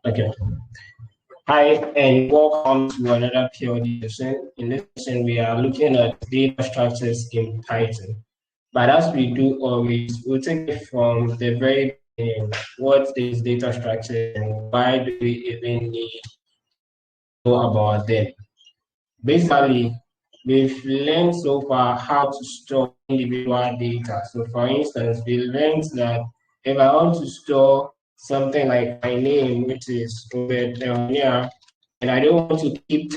Okay. Hi, and welcome to another PLD session. In this session, we are looking at data structures in Python. But as we do always, we'll take it from the very beginning. What is data structure and why do we even need to know about them? Basically, we've learned so far how to store individual data. So for instance, we learned that if I want to store something like my name, which is Ehoneah, and I don't want to keep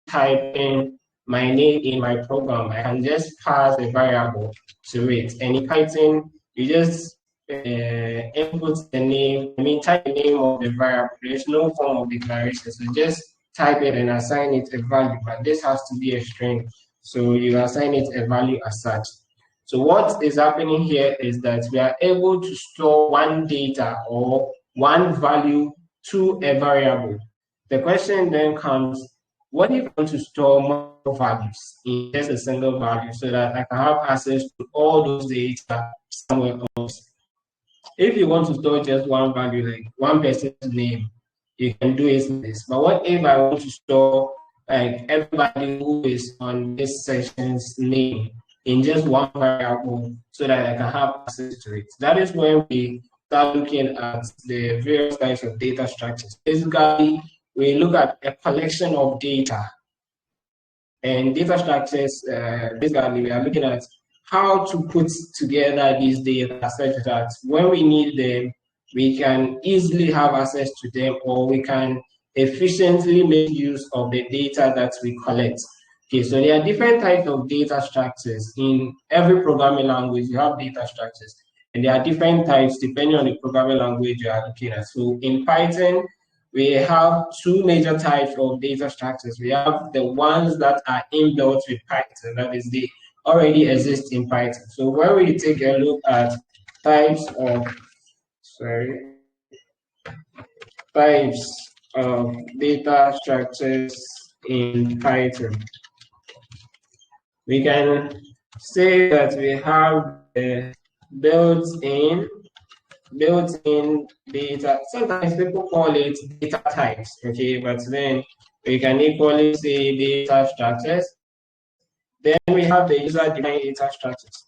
typing my name in my program, I can just pass a variable to it. And in Python, you just input the name, type the name of the variable. There's no form of declaration. So just type it and assign it a value, but this has to be a string. So you assign it a value as such. So what is happening here is that we are able to store one data or one value to a variable. The question then comes, what if I want to store more values in just a single value so that I can have access to all those data somewhere else? If you want to store just one value, like one person's name, you can do it like this. But what if I want to store like everybody who is on this session's name in just one variable so that I can have access to it? That is when we start looking at the various types of data structures. Basically, we look at a collection of data. And data structures, basically, we are looking at how to put together these data such that when we need them, we can easily have access to them, or we can efficiently make use of the data that we collect. Okay, so there are different types of data structures. In every programming language, you have data structures, and there are different types depending on the programming language you are looking at. So in Python, we have two major types of data structures. We have the ones that are inbuilt with Python, that is, they already exist in Python. So when we take a look at types of data structures in Python, we can say that we have the built-in data. Sometimes people call it data types, okay, but then we can equally say data structures. Then we have the user-defined data structures.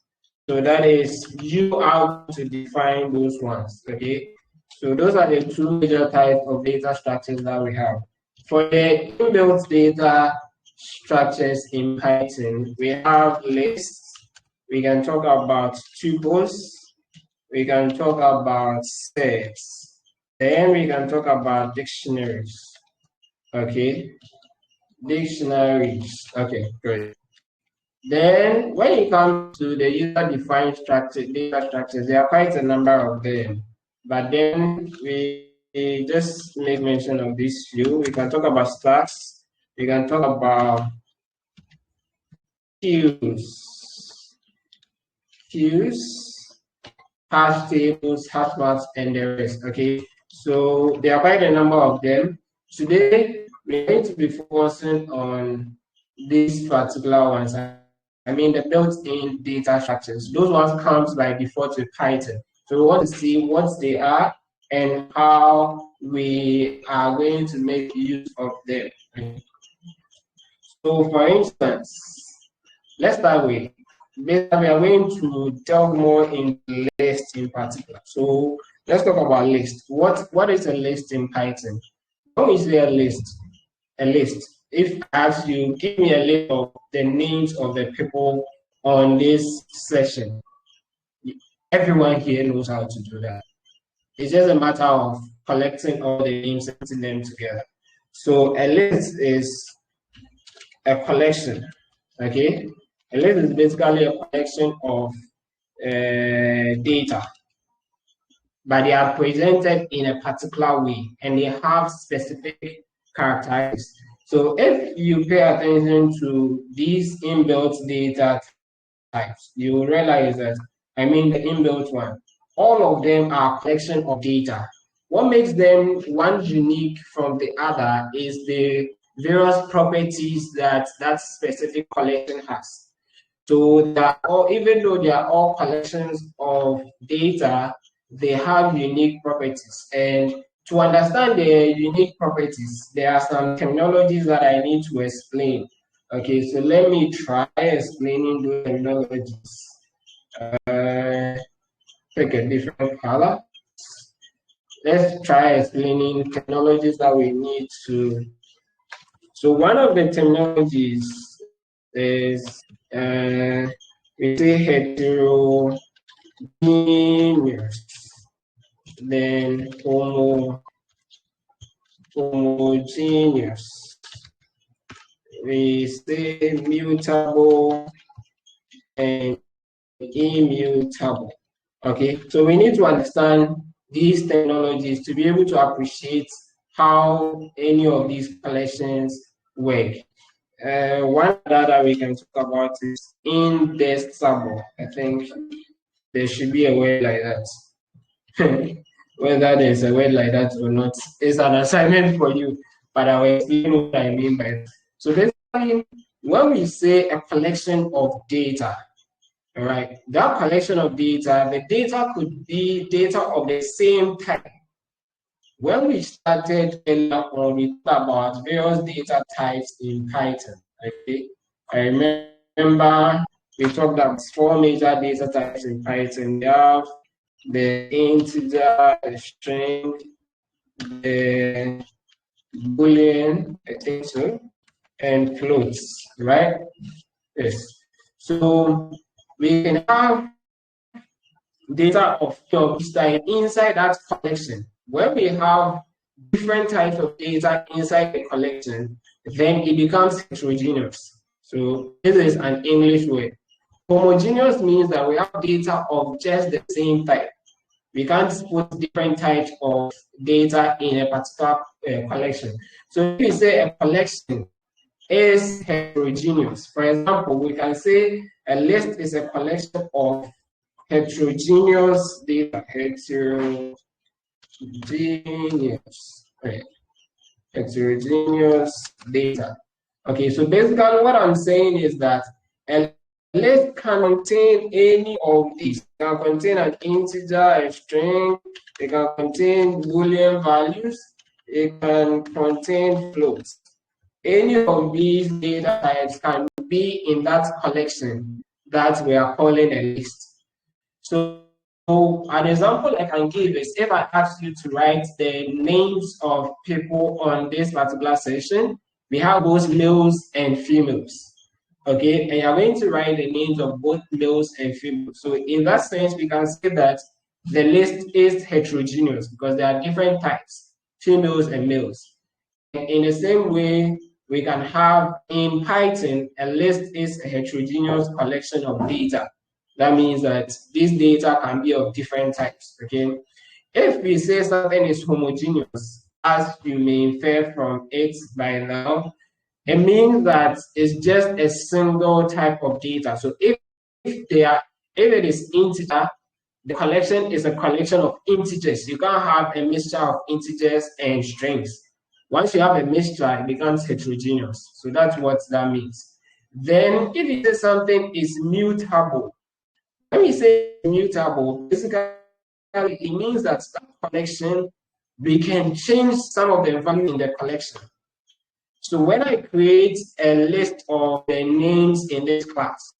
So that is you how to define those ones, okay? So those are the two major types of data structures that we have. For the inbuilt data structures in Python, we have lists. We can talk about tuples. We can talk about sets. Then we can talk about dictionaries. Okay, dictionaries. Okay, great. Then when it comes to the user-defined data structures, there are quite a number of them. But then we just make mention of these few. We can talk about stacks. We can talk about queues, hash tables, hash maps, and the rest. Okay, so there are quite a number of them. Today, we're going to be focusing on these particular ones. I mean, the built-in data structures. Those ones comes by default with Python. So we want to see what they are and how we are going to make use of them. So for instance, let's start with, basically we are going to delve more in list in particular. So let's talk about list. What is a list in Python? When we say a list, if I ask you, give me a list of the names of the people on this session, everyone here knows how to do that. It's just a matter of collecting all the names and putting them together. So a list is a collection, okay? A list is basically a collection of data, but they are presented in a particular way and they have specific characteristics. So if you pay attention to these inbuilt data types, you will realize that, I mean the inbuilt one, all of them are a collection of data. What makes them one unique from the other is the various properties that that specific collection has. So that even though they are all collections of data, they have unique properties. And To understand the unique properties, there are some terminologies that I need to explain. Okay, so let me try explaining those terminologies. Pick a different color. Let's try explaining terminologies that we need to. So one of the terminologies is we say heterogeneous, then homogeneous. We say mutable and immutable. Okay, so we need to understand these technologies to be able to appreciate how any of these collections work. One that we can talk about is indexable. I think there should be a word like that. Whether there's a word like that or not is an assignment for you, but I will explain what I mean by that. So basically, when we say a collection of data, all right, that collection of data, the data could be data of the same type. When we started earlier on, we talked about various data types in Python. Okay, I remember we talked about 4 major data types in Python. We have the integer, the string, the boolean, I think so, and floats, right? Yes. So we can have data of data inside that collection. When we have different types of data inside the collection, then it becomes heterogeneous. So this is an English word. Homogeneous means that we have data of just the same type. We can't put different types of data in a particular collection. So if we say a collection is heterogeneous, for example, we can say a list is a collection of heterogeneous data. Heterogeneous data. Okay, so basically what I'm saying is that a list can contain any of these. It can contain an integer, a string, it can contain Boolean values, it can contain floats. Any of these data types can be in that collection that we are calling a list. So an example I can give is if I ask you to write the names of people on this particular session, we have both males and females. Okay, and you're going to write the names of both males and females. So in that sense, we can say that the list is heterogeneous because there are different types, females and males. And in the same way, we can have in Python, a list is a heterogeneous collection of data. That means that this data can be of different types, okay? If we say something is homogeneous, as you may infer from it by now, it means that it's just a single type of data. So if it is integer, the collection is a collection of integers. You can't have a mixture of integers and strings. Once you have a mixture, it becomes heterogeneous. So that's what that means. Then if you say something is mutable, when we say mutable, basically it means that collection, we can change some of the value in the collection. So when I create a list of the names in this class,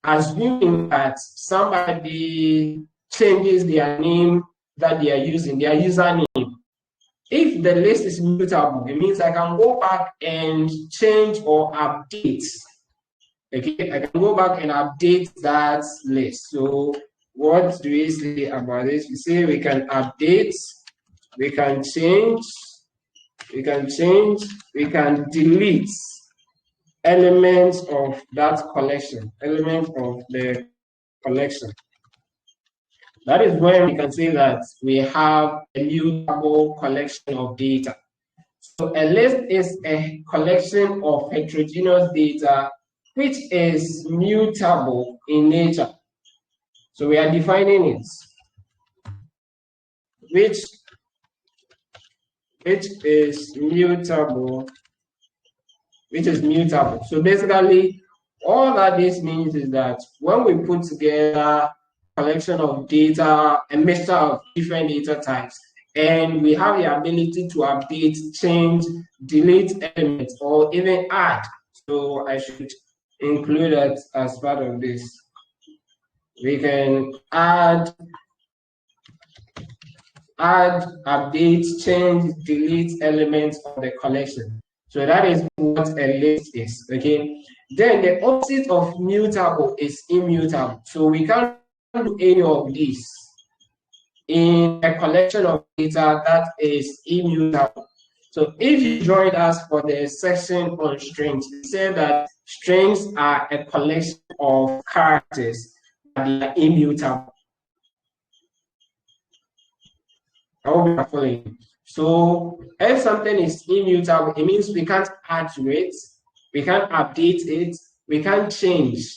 assuming that somebody changes their name that they are using, their username, if the list is mutable, it means I can go back and change or update. Okay, I can go back and update that list. So what do we say about this? We say we can update, we can change, we can delete elements of that collection, elements of the collection. That is when we can say that we have a mutable collection of data. So a list is a collection of heterogeneous data which is mutable in nature. So we are defining it, which is mutable, So basically, all that this means is that when we put together a collection of data, a mixture of different data types, and we have the ability to update, change, delete elements, or even add. So I should include that as part of this. We can add, update, change, delete elements of the collection. So that is what a list is, okay? Then the opposite of mutable is immutable. So we can't do any of these in a collection of data that is immutable. So if you joined us for the section on strings, we said that strings are a collection of characters, but they are immutable. I hope you are following. So if something is immutable, it means we can't add to it, we can't update it, we can't change,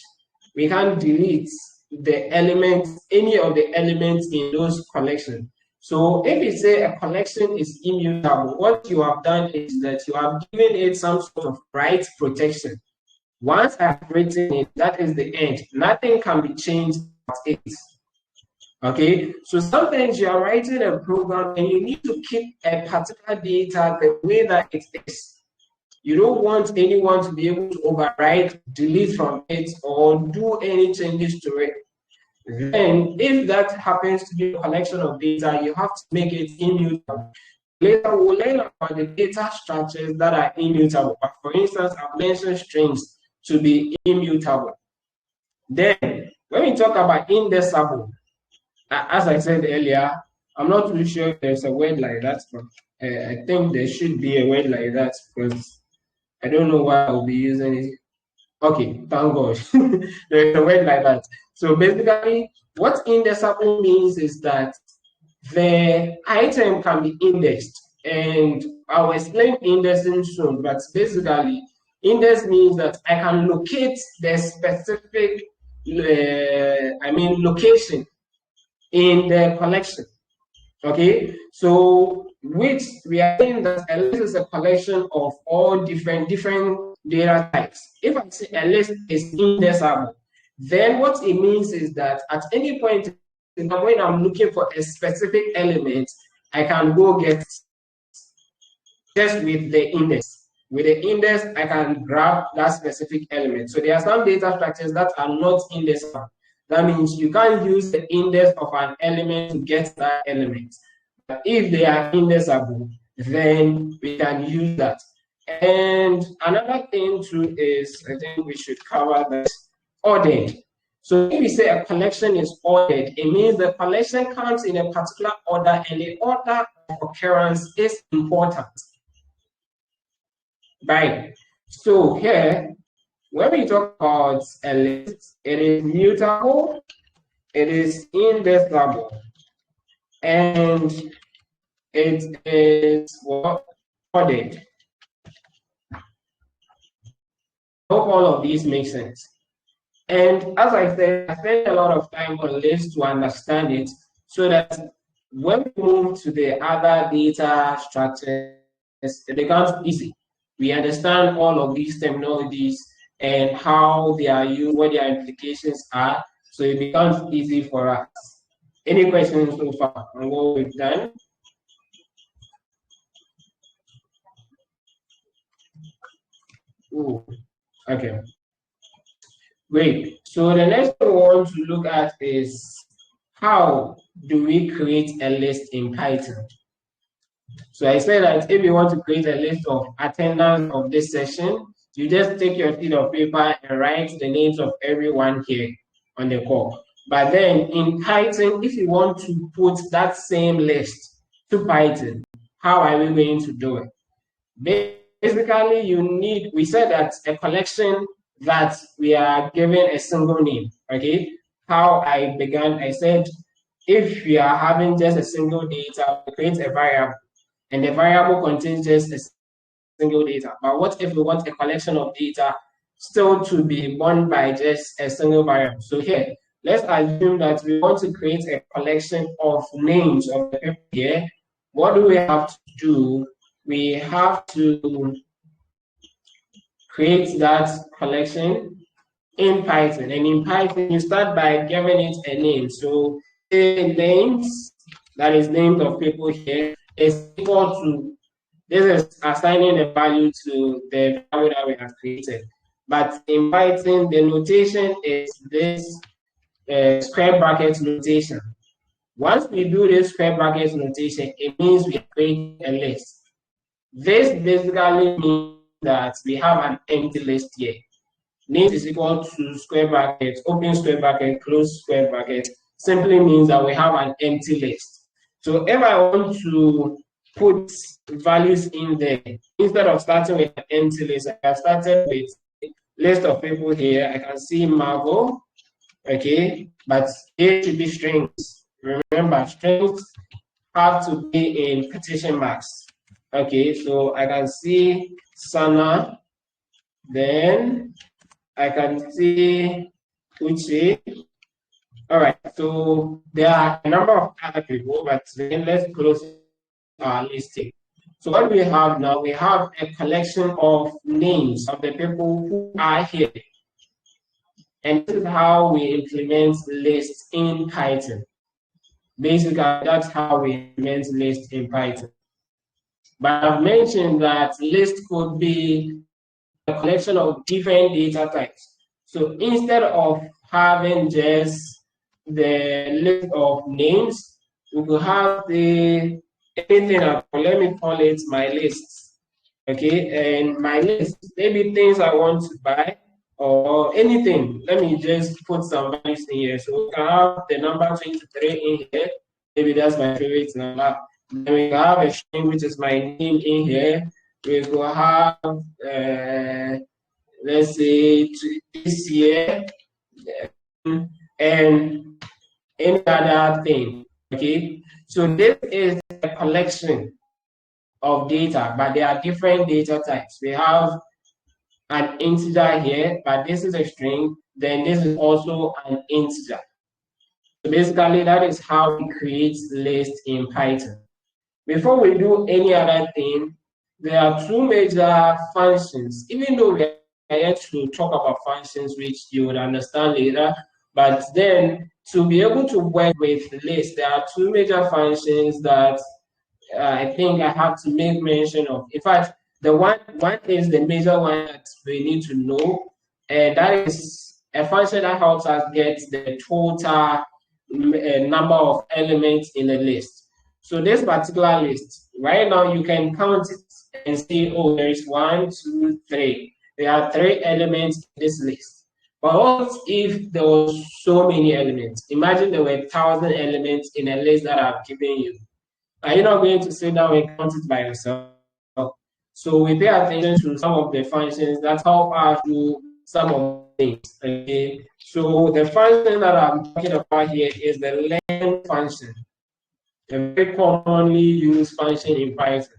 we can't delete the elements, any of the elements in those collections. So if you say a collection is immutable, what you have done is that you have given it some sort of right protection. Once I've written it, that is the end. Nothing can be changed about it. Okay, so sometimes you are writing a program and you need to keep a particular data the way that it is. You don't want anyone to be able to overwrite, delete from it, or do any changes to it. Then, if that happens to be a collection of data, you have to make it immutable. Later, we'll learn about the data structures that are immutable. But for instance, I've mentioned strings to be immutable. Then, when we talk about indexable, as I said earlier, I'm not really sure if there's a word like that, but I think there should be a word like that because I don't know why I'll be using it. Okay, thank God. There's a word like that. So basically, what indexable means is that the item can be indexed, and I'll explain indexing soon, but basically, index means that I can locate the specific, location in the collection. Okay, so which we are saying that a list is a collection of all different data types. If I say a list is indexable, then what it means is that at any point in time when I'm looking for a specific element, I can go get just with the index. With the index, I can grab that specific element. So there are some data structures that are not indexable. That means you can't use the index of an element to get that element. But if they are indexable, then we can use that. And another thing too is, I think we should cover that, ordered. So if we say a collection is ordered, it means the collection comes in a particular order and the order of occurrence is important. Right. So here, when we talk about a list, it is mutable, it is indexable, and it is what? Ordered. I hope all of these make sense. And as I said, I spent a lot of time on lists to understand it so that when we move to the other data structures, it becomes easy. We understand all of these terminologies and how they are used, what their implications are, so it becomes easy for us. Any questions so far on what we've done? Ooh, okay. Great. So the next thing we want to look at is how do we create a list in Python? So I said that if you want to create a list of attendance of this session, you just take your sheet of paper and write the names of everyone here on the call. But then in Python, if you want to put that same list to Python, how are we going to do it? Basically, we said that a collection that we are given a single name, okay? How I began, I said, if we are having just a single data, we create a variable, and the variable contains just a single data. But what if we want a collection of data still to be bound by just a single variable? So here, let's assume that we want to create a collection of names of the people here. What do we have to do? We have to create that collection in Python. And in Python, you start by giving it a name. So say names that is names of people here, is equal to, this is assigning a value to the value that we have created. But in Python, the notation is this square bracket notation. Once we do this square bracket notation, it means we are creating a list. This basically means that we have an empty list here. Names is equal to square bracket, open square bracket, close square bracket, simply means that we have an empty list. So if I want to put values in there, instead of starting with an empty list, I have started with a list of people here. I can see Marvel, okay, but it should be strings. Remember, strings have to be in quotation marks. Okay, so I can see Sana, then I can see Uchi. All right, so there are a number of other people, but then let's close our listing. So what we have now, we have a collection of names of the people who are here. And this is how we implement lists in Python. Basically, that's how we implement lists in Python. But I've mentioned that list could be a collection of different data types. So instead of having just the list of names, we could have the anything. Let me call it my list. Okay, and my list, maybe things I want to buy or anything. Let me just put some values in here. So we can have the number 23 in here. Maybe that's my favorite number. Then we can have a string, which is my name in here. We will have, let's say, this year, and any other thing. Okay, so this is a collection of data, but there are different data types. We have an integer here, but this is a string. Then this is also an integer. So basically, that is how we create lists in Python. Before we do any other thing, there are two major functions. Even though we are yet to talk about functions, which you would understand later, but then to be able to work with lists, there are two major functions that I think I have to make mention of. In fact, the one is the major one that we need to know, and that is a function that helps us get the total number of elements in a list. So this particular list, right now you can count it and see, oh, there is 1, 2, 3. There are 3 elements in this list. But what if there was so many elements? Imagine there were 1,000 elements in a list that I've given you. Are you not going to sit down and count it by yourself? So we pay attention to some of the functions that help us do some of the things. Okay. So the function that I'm talking about here is the len function, a very commonly used function in Python.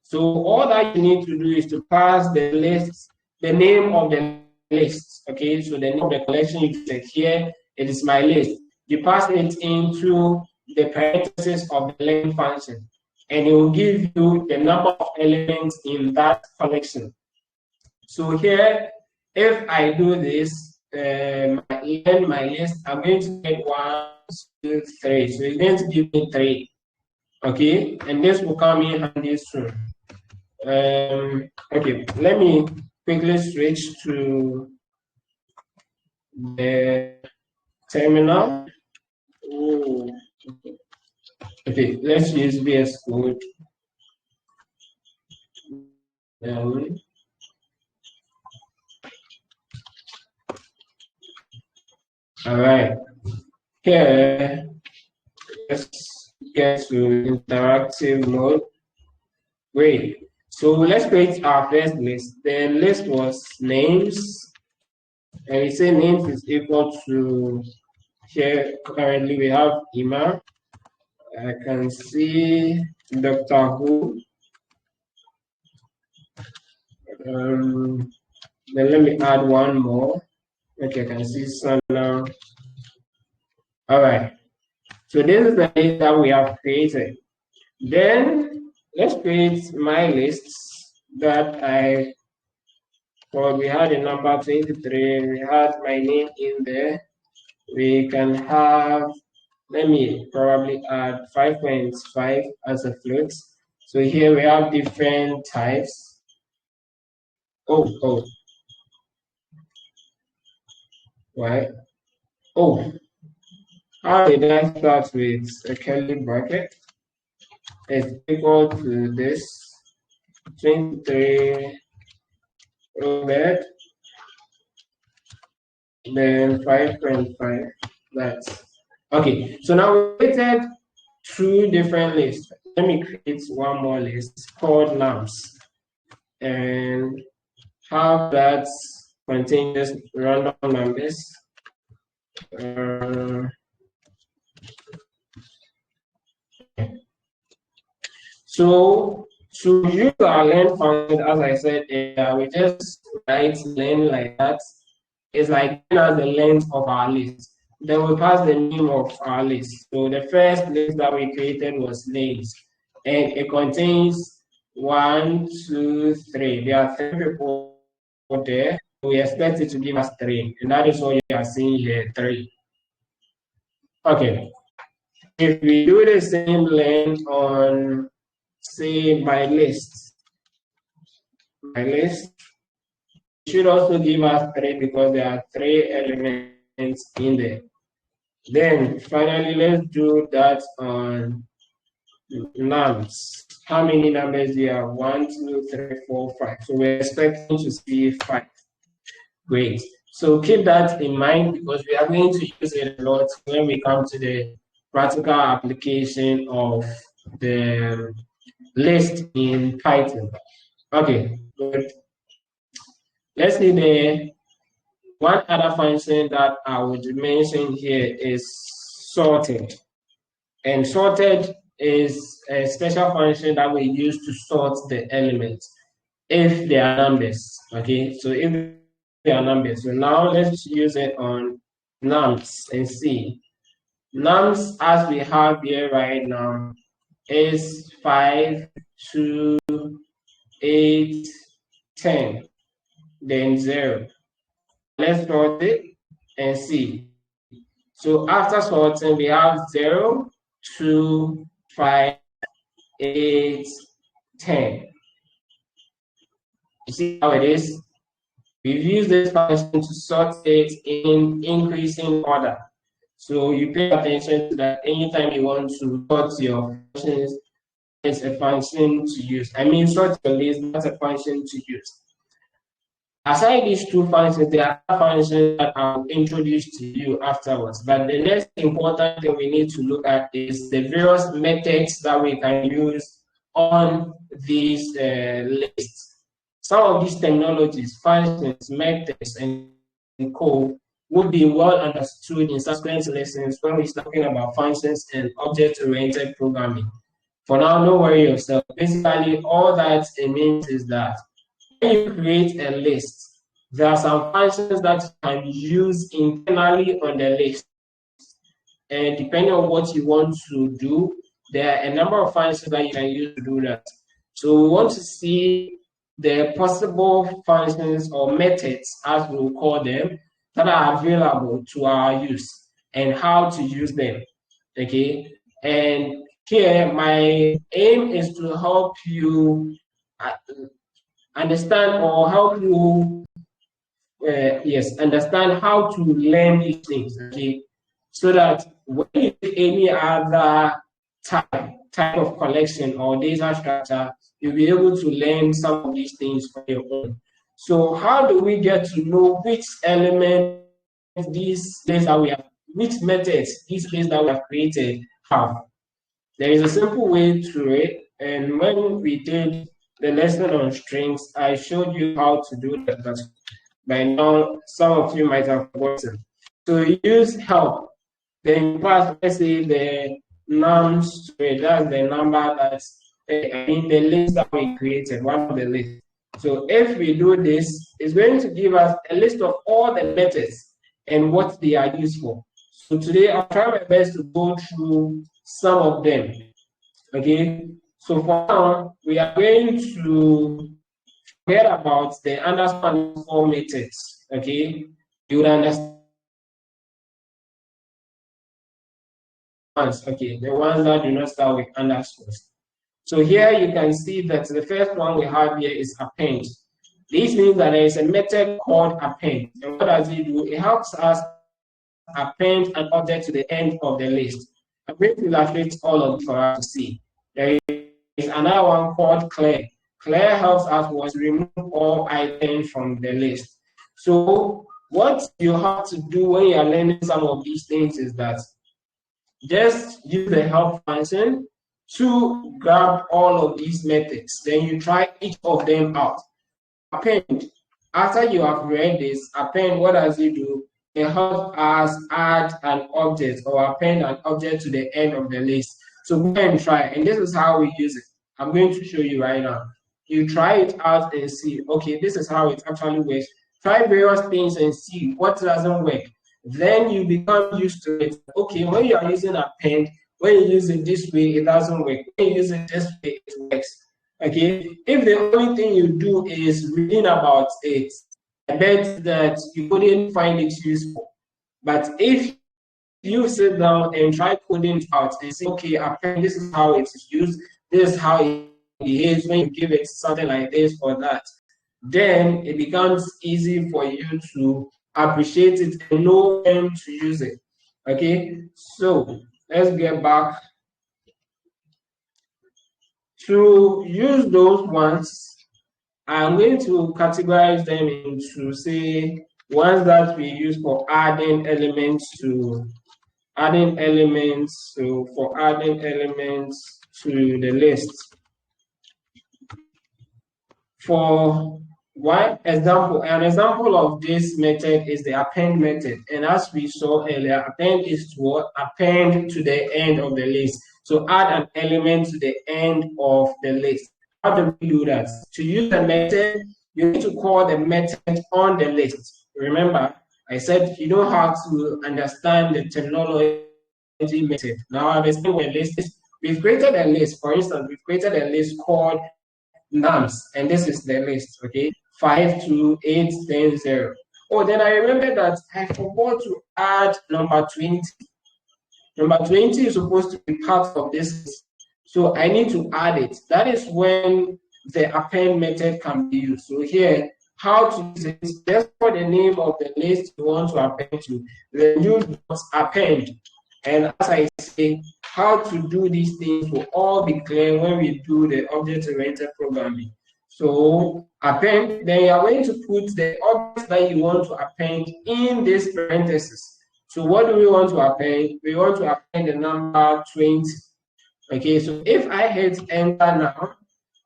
So all that you need to do is to pass the list, the name of the list. Okay, so the name of the collection you check here, it is my list. You pass it into the parentheses of the len function, and it will give you the number of elements in that collection. So here, if I do this, my list, I'm going to get 1, 2, 3. So it's going to give me 3. Okay, and this will come in handy soon. Okay, let me quickly switch to the terminal. Ooh. Okay, let's use VS Code. All right, here, let's get to interactive mode. Great. So let's create our first list. The list was names, and we say names is equal to, here currently we have Ima. I can see Doctor Who. Then let me add one more. Okay, I can see Sana. All right. So this is the list that we have created. Then let's create my lists that we had a number 23, we had my name in there. We can have let me probably add 5.5 as a float. So here we have different types. Oh, right. Oh, how did I start with a curly bracket? It's equal to this 23 bed, then 5.5. That's okay. So now we created two different lists. Let me create one more list called lamps and have that contain just random numbers. So to use our len function, as I said, we just write len like that. It's like as the length of our list. Then we pass the name of our list. So the first list that we created was names, and it contains 1, 2, 3. There are 3 people there. We expect it to give us 3, and that is what you are seeing here, 3. Okay. If we do the same length on, say, my list, should also give us 3 because there are 3 elements in there. Then finally, let's do that on nums. How many numbers do you have? 1, 2, 3, 4, 5. So we're expecting to see 5. Great. So keep that in mind because we are going to use it a lot when we come to the practical application of the list in Python. Okay, good. Let's see the one other function that I would mention here is sorted. And sorted is a special function that we use to sort the elements if they are numbers. Okay, so if they are numbers. So now let's use it on nums and see. Nums as we have here right now is 5, 2, 8, 10, then 0. Let's sort it and see. So after sorting, we have 0, 2, 5, 8, 10. You see how it is? We've used this function to sort it in increasing order. So you pay attention to that anytime you want to sort your functions, it's a function to use. I mean, sort your list, that's a function to use. Aside these two functions, there are other functions that I'll introduce to you afterwards. But the next important thing we need to look at is the various methods that we can use on these lists. Some of these technologies, functions, methods, and code would be well understood in subsequent lessons when we're talking about functions and object-oriented programming. For now, don't worry yourself. Basically, all that it means is that when you create a list, there are some functions that you can use internally on the list. And depending on what you want to do, there are a number of functions that you can use to do that. So we want to see the possible functions or methods, as we'll call them, that are available to our use and how to use them. Okay. And here, my aim is to help you understand or help you understand how to learn these things, okay, so that when you take any other type of collection or data structure, you'll be able to learn some of these things on your own. So how do we get to know which element these lists that we have, which methods these lists that we have created have? There is a simple way to it, and when we did the lesson on strings, I showed you how to do that, but by now some of you might have forgotten. So use help. Then pass, let's say the nums string, that's the number that's in the list that we created, one of the lists. So if we do this, it's going to give us a list of all the methods and what they are used for. So today I'll try my best to go through some of them. Okay, so for now we are going to forget about the underscore methods. Okay, you would understand ones, okay, the ones that do not start with underscores. So here you can see that the first one we have here is append. This means that there is a method called append. And what does it do? It helps us append an object to the end of the list. I'm going to illustrate all of it for us to see. There is another one called clear. Clear helps us to remove all items from the list. So what you have to do when you are learning some of these things is that just use the help function to grab all of these methods. Then you try each of them out. Append. After you have read this, append, what does it do? It helps us add an object or append an object to the end of the list. So go ahead and try, and this is how we use it. I'm going to show you right now. You try it out and see, okay, this is how it actually works. Try various things and see what doesn't work. Then you become used to it. Okay, when you are using append, when you use it this way, it doesn't work. When you use it this way, it works. Okay, if the only thing you do is reading about it, I bet that you couldn't find it useful. But if you sit down and try coding it out and say, okay, append, this is how it is used, this is how it behaves when you give it something like this or that, then it becomes easy for you to appreciate it and know when to use it. Okay, so let's get back. To use those ones, I'm going to categorize them into, say, ones that we use for adding elements to the list. For one example, an example of this method is the append method. And as we saw earlier, append is to append to the end of the list. So add an element to the end of the list. How do we do that? To use the method, you need to call the method on the list. Remember, I said you don't have to understand the terminology method. Now, I've explained what a list is. We've created a list. For instance, we've created a list called nums, and this is the list, okay? 5, 2, 8, 10, 0. Oh, then I remember that I forgot to add number 20. Number 20 is supposed to be part of this list, so I need to add it. That is when the append method can be used. So here, how to use it, just for the name of the list you want to append to, then use append. And as I say, how to do these things will all be clear when we do the object-oriented programming. So append, then you are going to put the objects that you want to append in this parenthesis. So what do we want to append? We want to append the number 20. Okay, so if I hit enter now,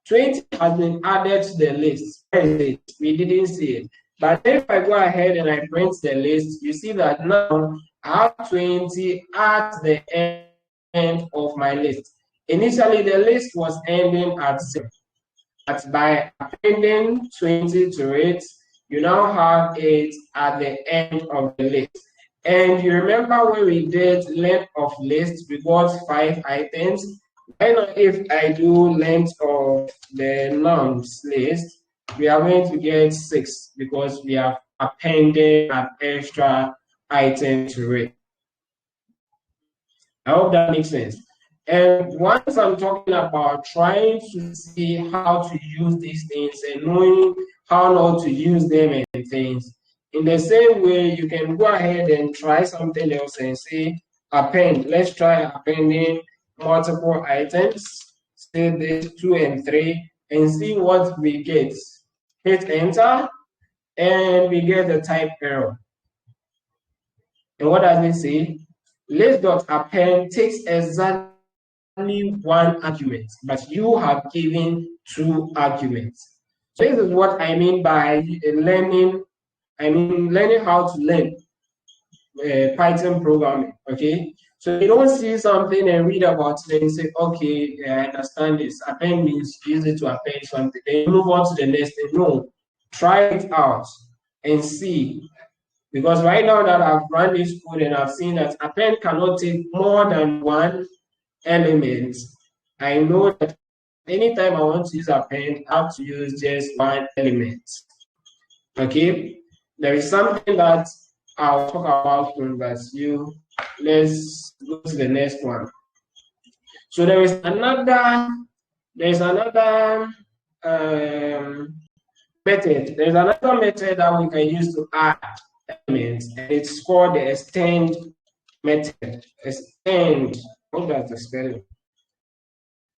20 has been added to the list. Where is it? We didn't see it. But if I go ahead and I print the list, you see that now I have 20 at the end of my list. Initially, the list was ending at 0. But by appending 20 to it, you now have it at the end of the list. And you remember when we did length of list, we got 5 items. Why not if I do length of the nums list, we are going to get 6 because we have appended an extra item to it. I hope that makes sense. And once I'm talking about trying to see how to use these things and knowing how not to use them and things, in the same way, you can go ahead and try something else and say append. Let's try appending multiple items, say this 2 and 3, and see what we get. Hit enter, and we get the type error. And what does it say? List.append takes exactly one argument, but you have given 2 arguments. So this is what I mean by learning. Learning how to learn Python programming. Okay, so you don't see something and read about it and say, okay, I understand this. Append means use it to append something. Then you move on to the next thing. No, try it out and see. Because right now that I've run this code and I've seen that append cannot take more than 1 element, I know that anytime I want to use append, I have to use just 1 element. Okay, there is something that I'll talk about from verse you let's go to the next one. So there's another method. There's another method that we can use to add elements, and it's called the extend method. Extend. What does the spelling?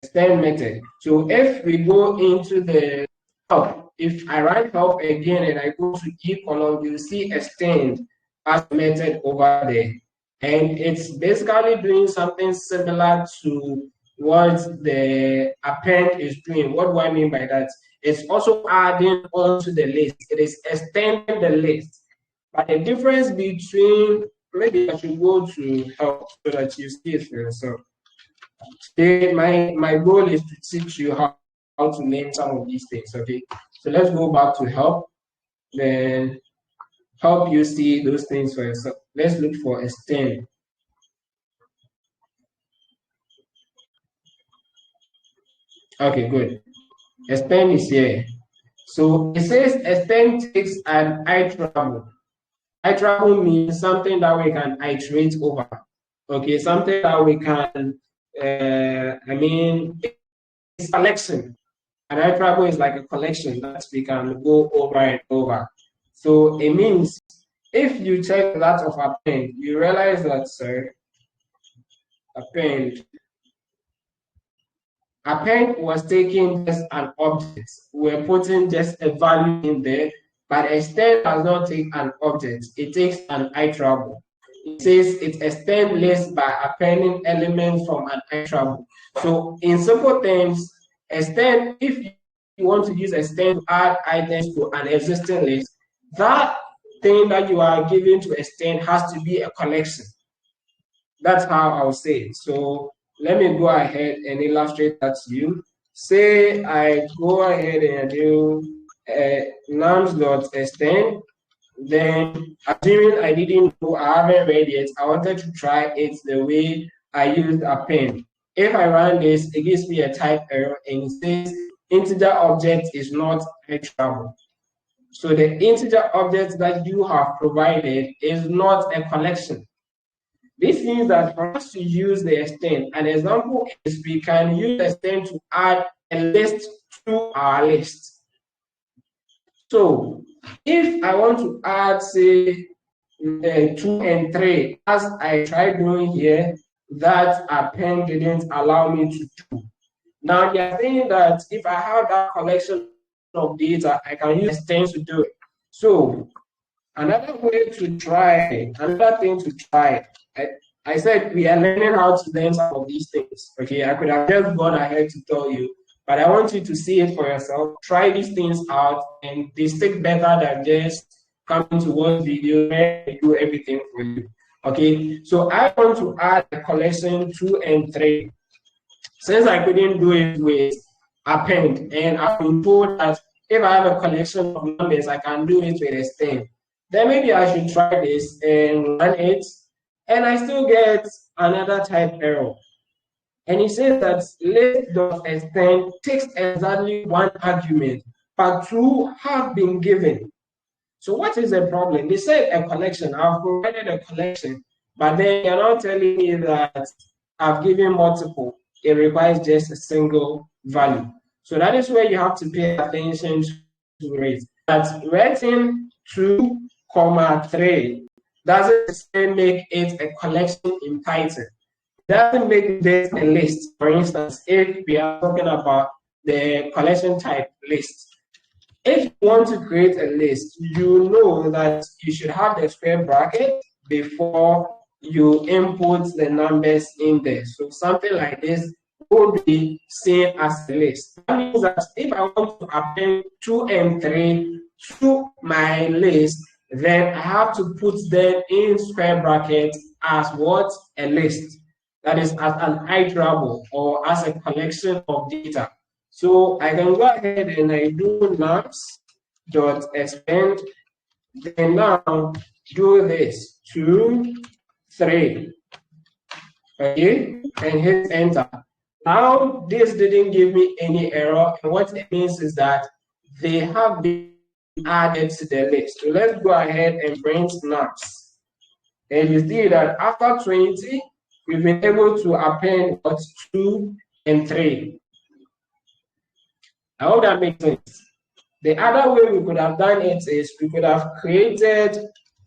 Extend method. So if we go into the help, if I write help again and I go to E column, you see extend as a method over there. And it's basically doing something similar to what the append is doing. What do I mean by that? It's also adding onto the list. It is extending the list. But the difference between, maybe I should go to help so that you see it for yourself. Today, my goal is to teach you how to name some of these things, okay? So let's go back to help, then help you see those things for yourself. Let's look for extend. Okay, good. Extend is here. So it says extend takes an iterable. Iterable means something that we can iterate over. Okay, something that we can, it's collection. An iterable is like a collection that we can go over and over. So it means if you check that of append, you realize that, append was taking just an object. We're putting just a value in there, but extend does not take an object. It takes an iterable. It says it extends list by appending elements from an iterable. So in simple terms, extend, if you want to use extend to add items to an existing list, that thing that you are giving to extend has to be a collection. That's how I'll say it. So let me go ahead and illustrate that to you. Say I go ahead and do nums.extend, then assuming I didn't know, I haven't read it, I wanted to try it the way I used append. If I run this, it gives me a type error and it says integer object is not iterable. So the integer object that you have provided is not a collection. This means that for us to use the extend, an example is we can use extend to add a list to our list. So if I want to add, say, 2 and 3, as I tried doing here, that append didn't allow me to do. Now they are saying that if I have that collection of data, I can use extend to do it. So another way to try, another thing to try, I said we are learning how to learn some of these things. Okay, I could have just gone ahead to tell you, but I want you to see it for yourself. Try these things out, and they stick better than just coming to one video and do everything for you. Okay, so I want to add a collection 2 and 3. Since I couldn't do it with append, and I've been told that if I have a collection of numbers, I can do it with extend. Then maybe I should try this and run it, and I still get another type error. And it says that list.extend takes exactly one argument, but 2 have been given. So what is the problem? They said a collection. I've provided a collection, but then you're not telling me that I've given multiple. It requires just a single value. So that is where you have to pay attention to it. That writing 2, 3 doesn't make it a collection in Python. It doesn't make this a list. For instance, if we are talking about the collection type list, if you want to create a list, you know that you should have the square bracket before you input the numbers in there. So something like this would be seen as a list. That means that if I want to append 2 and 3 to my list, then I have to put them in square bracket as what? A list. That is as an iterable or as a collection of data. So I can go ahead and I do nums.extend, then now do this 2, 3, okay, and hit enter. Now this didn't give me any error, and what it means is that they have been added to the list. So let's go ahead and print nums. And you see that after 20, we've been able to append what 2 and 3. I hope that makes sense. The other way we could have done it is we could have created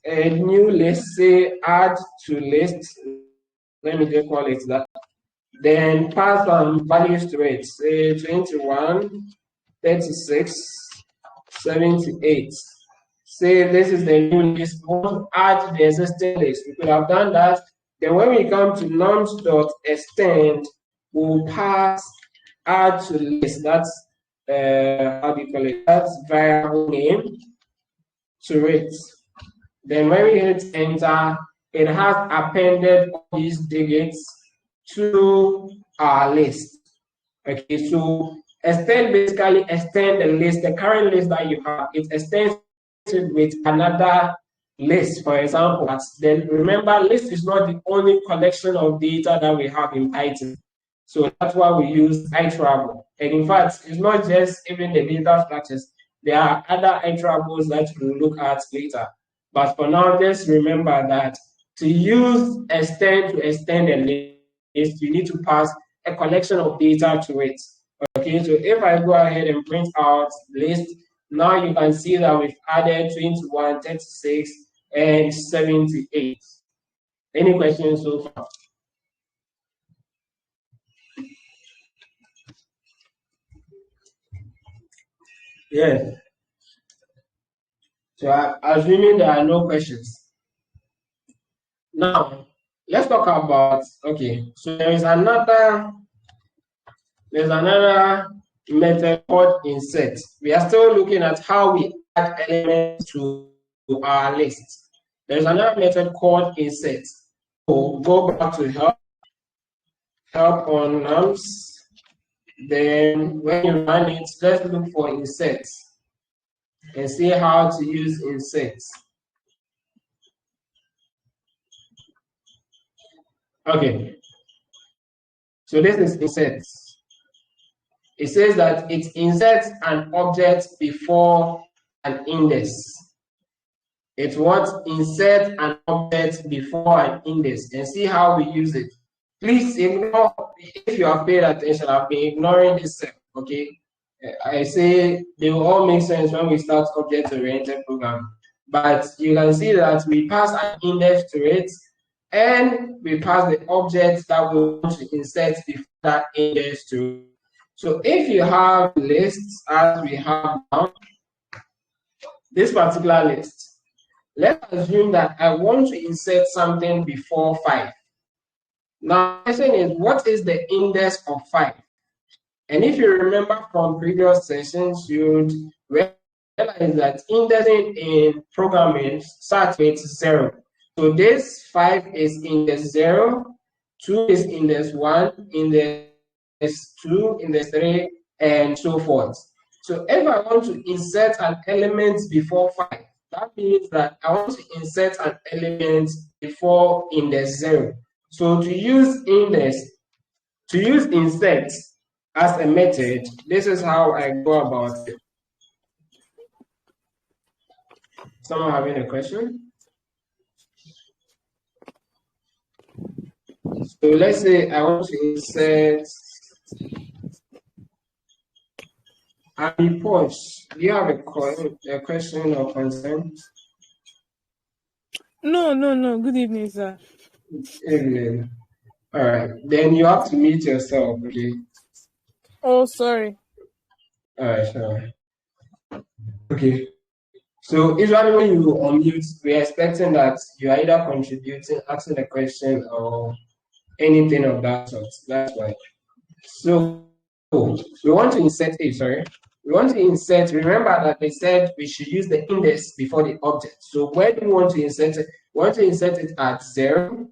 a new list, say add to list. Let me just call it that. Then pass some values to it, say 21, 36, 78. Say this is the new list. We want to add the existing list. We could have done that. Then when we come to nums.extend, we'll pass add to list. That's how do you call it? That's variable name to it. Then when we hit enter, it has appended all these digits to our list. Okay, so extend basically extend the list, the current list that you have, it extends it with another list, for example. Then remember, list is not the only collection of data that we have in Python. So that's why we use iterable. And in fact, it's not just even the data structures. There are other iterables that we'll look at later. But for now, just remember that to use extend to extend a list, you need to pass a collection of data to it. Okay, so if I go ahead and print out list, now you can see that we've added 21, 36, and 78. Any questions so far? Yes. So I'm assuming there are no questions. Now, let's talk about, okay, so there's another method called insert. We are still looking at how we add elements to our list. There's another method called insert. So go back to help on nums. Then when you run it, let's look for inserts and see how to use inserts. Okay. So this is inserts. It says that it inserts an object before an index. It's what insert an object before an index, and see how we use it. Please ignore, if you have paid attention, I've been ignoring this step, okay? I say they will all make sense when we start object-oriented programming. But you can see that we pass an index to it, and we pass the object that we want to insert before that index to it. So if you have lists as we have now, this particular list, let's assume that I want to insert something before 5. Now, the question is, what is the index of 5? And if you remember from previous sessions, you'd realize that indexing in programming starts with 0. So this 5 is index 0, 2 is index 1, index 2, index 3, and so forth. So if I want to insert an element before 5, that means that I want to insert an element before index 0. So to use insert as a method, this is how I go about it. Someone having a question? So let's say I want to insert pause. Do you have a question or concern? No. Good evening, sir. Evening. All right. Then you have to mute yourself, okay? Oh, sorry. All right, sure. Okay. So usually when you unmute, we're expecting that you're either contributing, asking a question, or anything of that sort. That's why. So we want to insert we want to insert, remember that they said we should use the index before the object. So where do we want to insert it? We want to insert it at 0.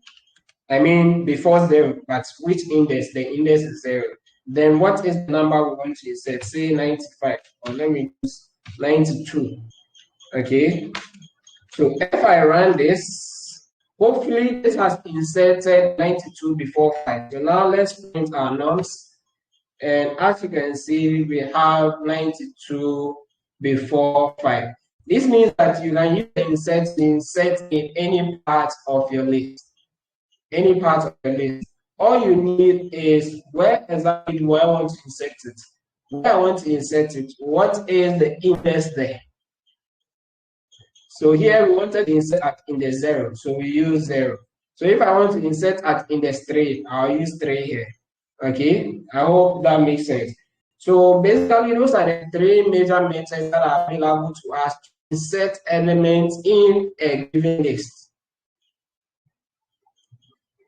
I mean before 0, but which index? The index is 0. Then what is the number we want to insert? Say 95, or let me use 92. Okay. So if I run this, hopefully this has inserted 92 before 5. So now let's print our nums. And as you can see, we have 92 before 5. This means that you can use the insert in any part of your list. Any part of your list. All you need is where exactly do I want to insert it? Where I want to insert it, what is the index there? So here we wanted to insert at index 0, so we use 0. So if I want to insert at index 3, I'll use 3 here. Okay, I hope that makes sense. So basically, those are the three major methods that are available to us to insert elements in a given list.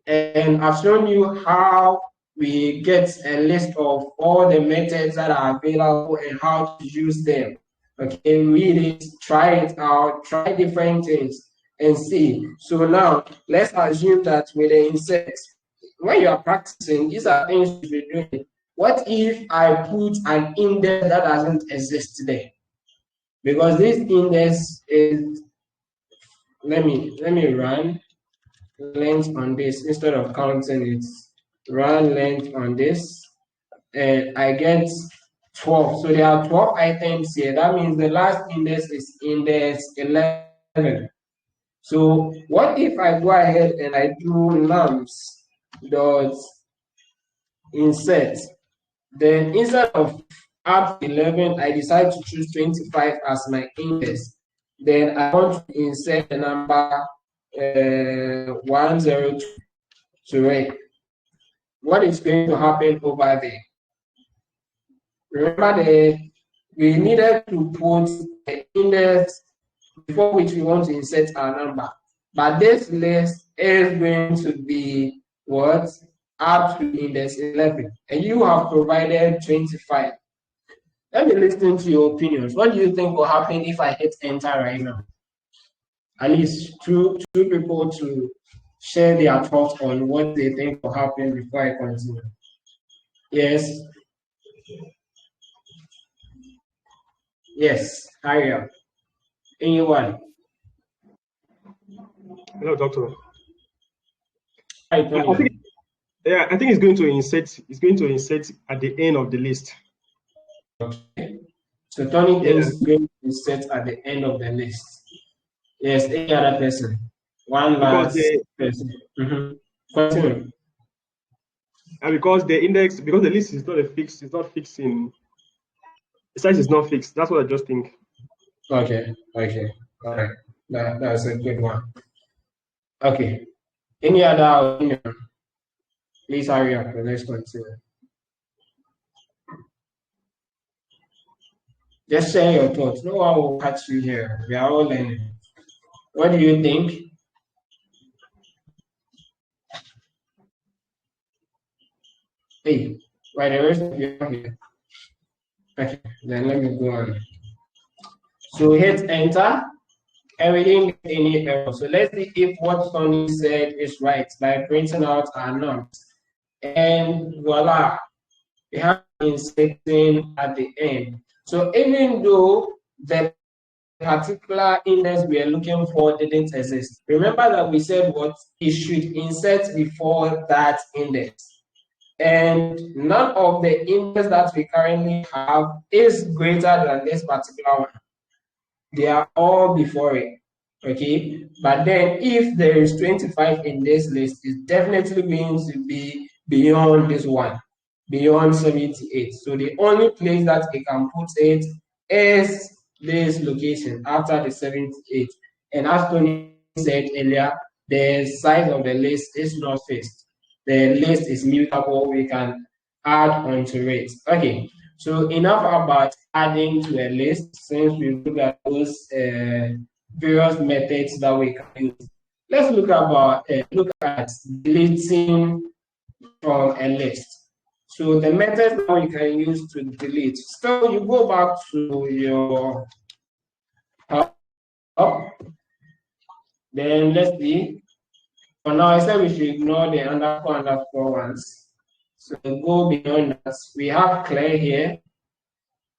And I've shown you how we get a list of all the methods that are available and how to use them. Okay, read it, try it out, try different things and see. So now let's assume that with the insert, when you are practicing, these are things you should be doing. What if I put an index that doesn't exist there? Because this index is, let me run length on this instead of counting it. Run length on this, and I get 12. So there are 12 items here. That means the last index is index 11. So what if I go ahead and I do nums dot insert? Then instead of up 11, I decide to choose 25 as my index. Then I want to insert the number 102 to it. What is going to happen over there? Remember that we needed to put the index before which we want to insert our number. But this list is going to be what? Up to index 11. And you have provided 25. Let me listen to your opinions. What do you think will happen if I hit enter right now? At least two people to share their thoughts on what they think will happen before I continue. Yes. Yes, hurry up. Anyone? Hello, doctor. Hi, Tony. I think it's going to insert. It's going to insert at the end of the list. Okay. So Tony thinks it's going to insert at the end of the list. Yes, any other person? One last person. Continue. And because the index, because the list is not a fixed, it's not fixed in. The size is not fixed. That's what I just think. Okay. All right. That's a good one. Okay. Any other opinion? Please hurry up. Let's continue. Just share your thoughts. No one will catch you here. We are all learning. What do you think? Hey, why the rest of you are here? Okay, then let me go on. So hit enter, and we didn't get any error. So let's see if what Tony said is right by printing out our numbers. And voila, we have inserting at the end. So even though the particular index we are looking for didn't exist, remember that we said what it should insert before that index. And none of the index that we currently have is greater than this particular one. They are all before it. Okay, but then if there is 25 in this list, it's definitely going to be beyond this one, beyond 78. So the only place that we can put it is this location after the 78. And as Tony said earlier, the size of the list is not fixed. The list is mutable. We can add onto it. Okay, so enough about adding to a list, since we look at those various methods that we can use. Let's look at deleting from a list. So the method that we can use to delete. So you go back to your help. Then let's see. For now, I said we should ignore the underscore ones. So go beyond that. We have clear here.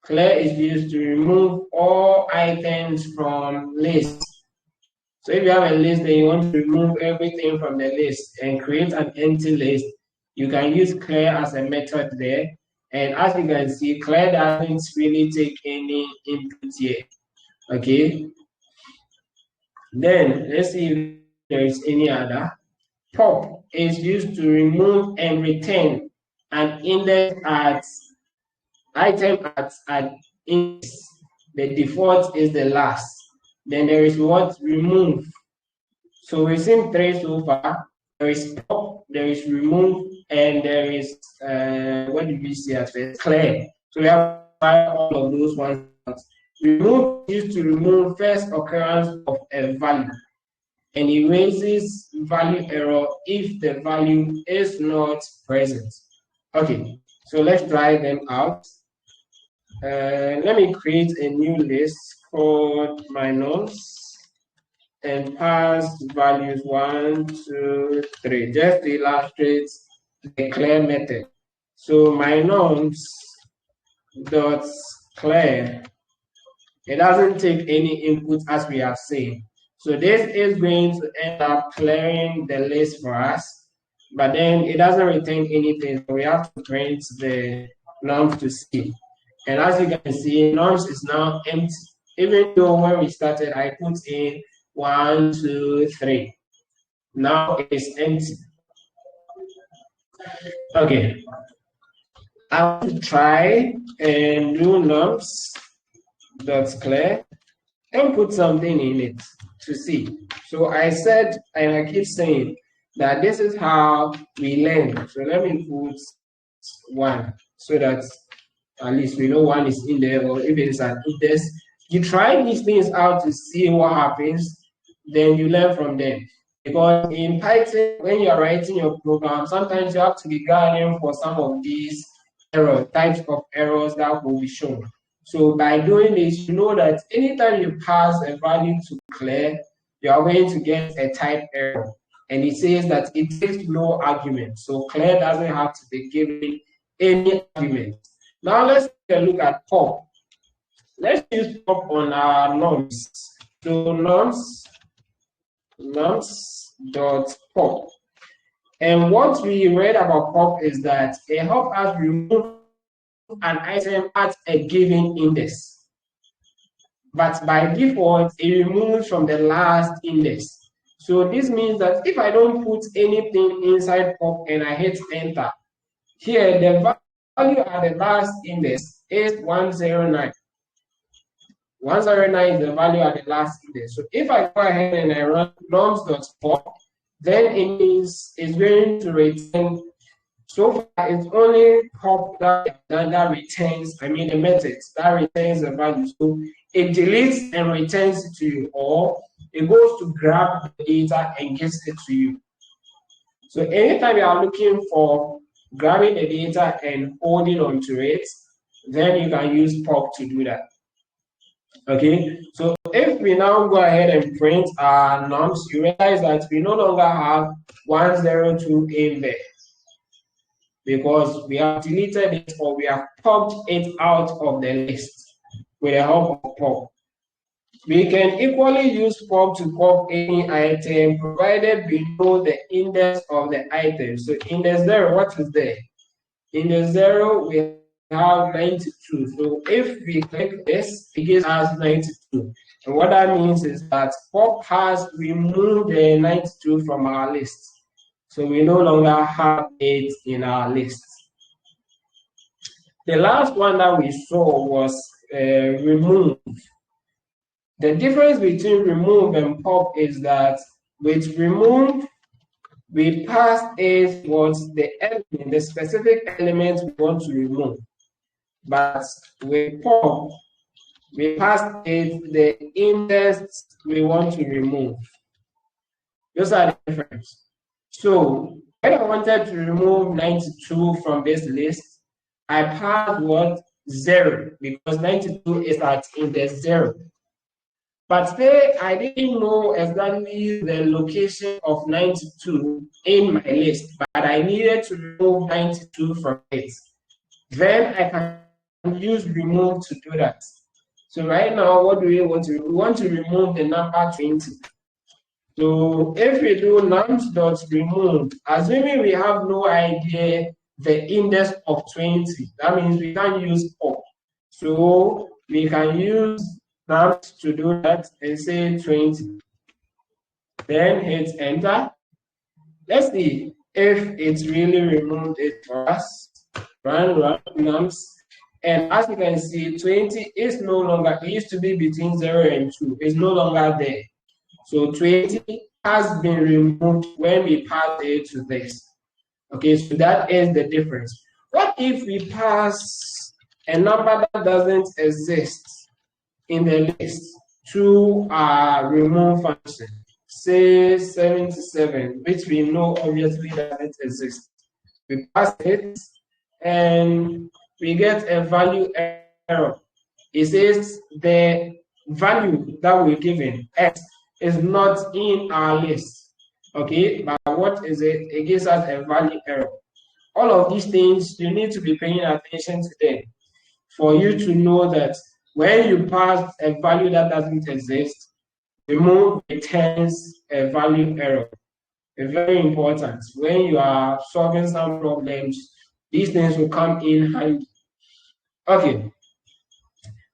Clear is used to remove all items from lists. So if you have a list and you want to remove everything from the list and create an empty list, you can use clear as a method there. And as you can see, clear doesn't really take any input here. Okay. Then let's see if there is any other. Pop is used to remove and retain an index at item at index. The default is the last. Then there is what? Remove. So we've seen three so far. There is pop, there is remove, and there is what did we see at first? Clear. So we have all of those ones. Remove is used to remove first occurrence of a value and erases value error if the value is not present. Okay, so let's try them out. Let me create a new list called my nodes and pass values 1, 2, 3, just to illustrate the clear method. So my nodes dot clear, it doesn't take any input as we have seen. So this is going to end up clearing the list for us, but then it doesn't retain anything. So we have to print the nums to see. And as you can see, nums is now empty. Even though when we started, I put in 1, 2, 3. Now it is empty. Okay. I want to try and do nums dot clear and put something in it to see. So I said, and I keep saying that this is how we learn. So let me put 1 so that at least we know 1 is in there, or if it is an index. You try these things out to see what happens, then you learn from them. Because in Python, when you are writing your program, sometimes you have to be guarding for some of these types of errors that will be shown. So by doing this, you know that anytime you pass a value to clear, you are going to get a type error. And it says that it takes no argument. So clear doesn't have to be given any argument. Now let's take a look at pop. Let's use pop on our nums. So nums dot pop. And what we read about pop is that it helps us remove an item at a given index. But by default, it removes from the last index. So this means that if I don't put anything inside pop and I hit enter, here the value at the last index is 109. 109 is the value at the last index. So if I go ahead and I run nums.pop, then it means it's going to return. So far, it's only pop that retains, the methods that retains the value. So it deletes and returns it to you, or it goes to grab the data and gives it to you. So anytime you are looking for grabbing the data and holding on to it, then you can use pop to do that. Okay, so if we now go ahead and print our nums, you realize that we no longer have 102 in there because we have deleted it, or we have popped it out of the list with the help of pop. We can equally use pop to pop any item provided we know the index of the item. So index 0, what is there? Index 0, we have 92. So if we click this, it gives us 92. And what that means is that pop has removed the 92 from our list. So we no longer have it in our list. The last one that we saw was remove. The difference between remove and pop is that with remove, we pass it what's the element, the specific element we want to remove. But with pop, we pass it the index we want to remove. Those are the difference. So when I wanted to remove 92 from this list, I passed what? 0, because 92 is at index 0. But say I didn't know exactly the location of 92 in my list, but I needed to remove 92 from it. Then I can use remove to do that. So right now, what do we want to do? We want to remove the number 20. So if we do nums.remove, assuming we have no idea the index of 20, that means we can't use pop. So we can use Now to do that, and say 20. Then hit enter. Let's see if it really removed it for us. Run nums. And as you can see, 20 is no longer, it used to be between 0 and 2. It's no longer there. So 20 has been removed when we pass it to this. Okay, so that is the difference. What if we pass a number that doesn't exist in the list to our remove function? Say 77, which we know obviously doesn't exist. We pass it and we get a value error. It says the value that we're given, x, is not in our list. Okay, but what is it? It gives us a value error. All of these things, you need to be paying attention to them for you to know that when you pass a value that doesn't exist, remove returns a value error. It's very important. When you are solving some problems, these things will come in handy. Okay.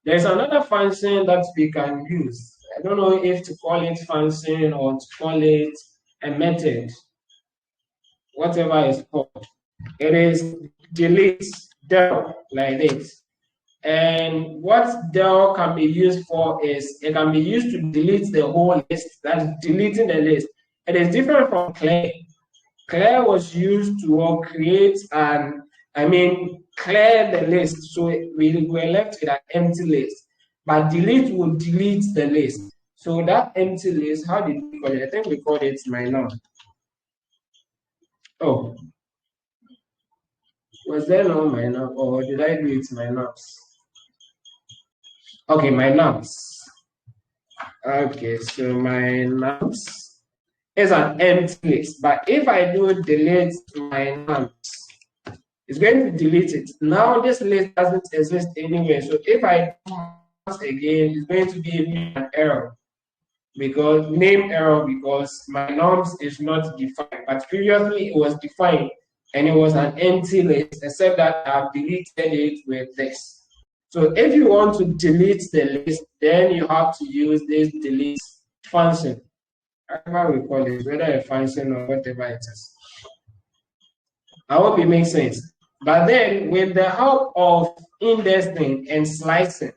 There's another function that we can use. I don't know if to call it function or to call it a method, whatever it's called. It is delete del like this. And what del can be used for is it can be used to delete the whole list. That's deleting the list. It is different from clear. Clear was used to create clear the list. So we were left with an empty list. But delete will delete the list. So that empty list, how did we call it? I think we called it my num. Oh. Was there no my num, or did I do it my nums? Okay, my nums. Okay, so my nums is an empty list. But if I do delete my nums, it's going to delete it. Now this list doesn't exist anywhere. So if I do nums again, it's going to give me an error. Because name error, because my nums is not defined. But previously it was defined and it was an empty list, except that I've deleted it with this. So if you want to delete the list, then you have to use this delete function. However we call it, whether a function or whatever it is. I hope it makes sense. But then with the help of indexing and slicing,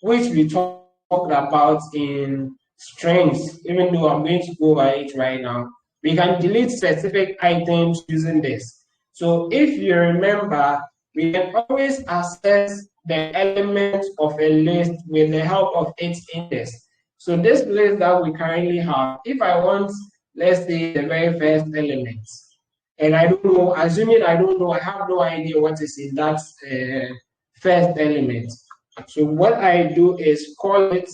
which we talked about in strings, even though I'm going to go by it right now, we can delete specific items using this. So if you remember, we can always access the elements of a list with the help of its index. So this list that we currently have, if I want, let's say, the very first element, and I don't know, assuming I don't know, I have no idea what is in that first element. So what I do is call it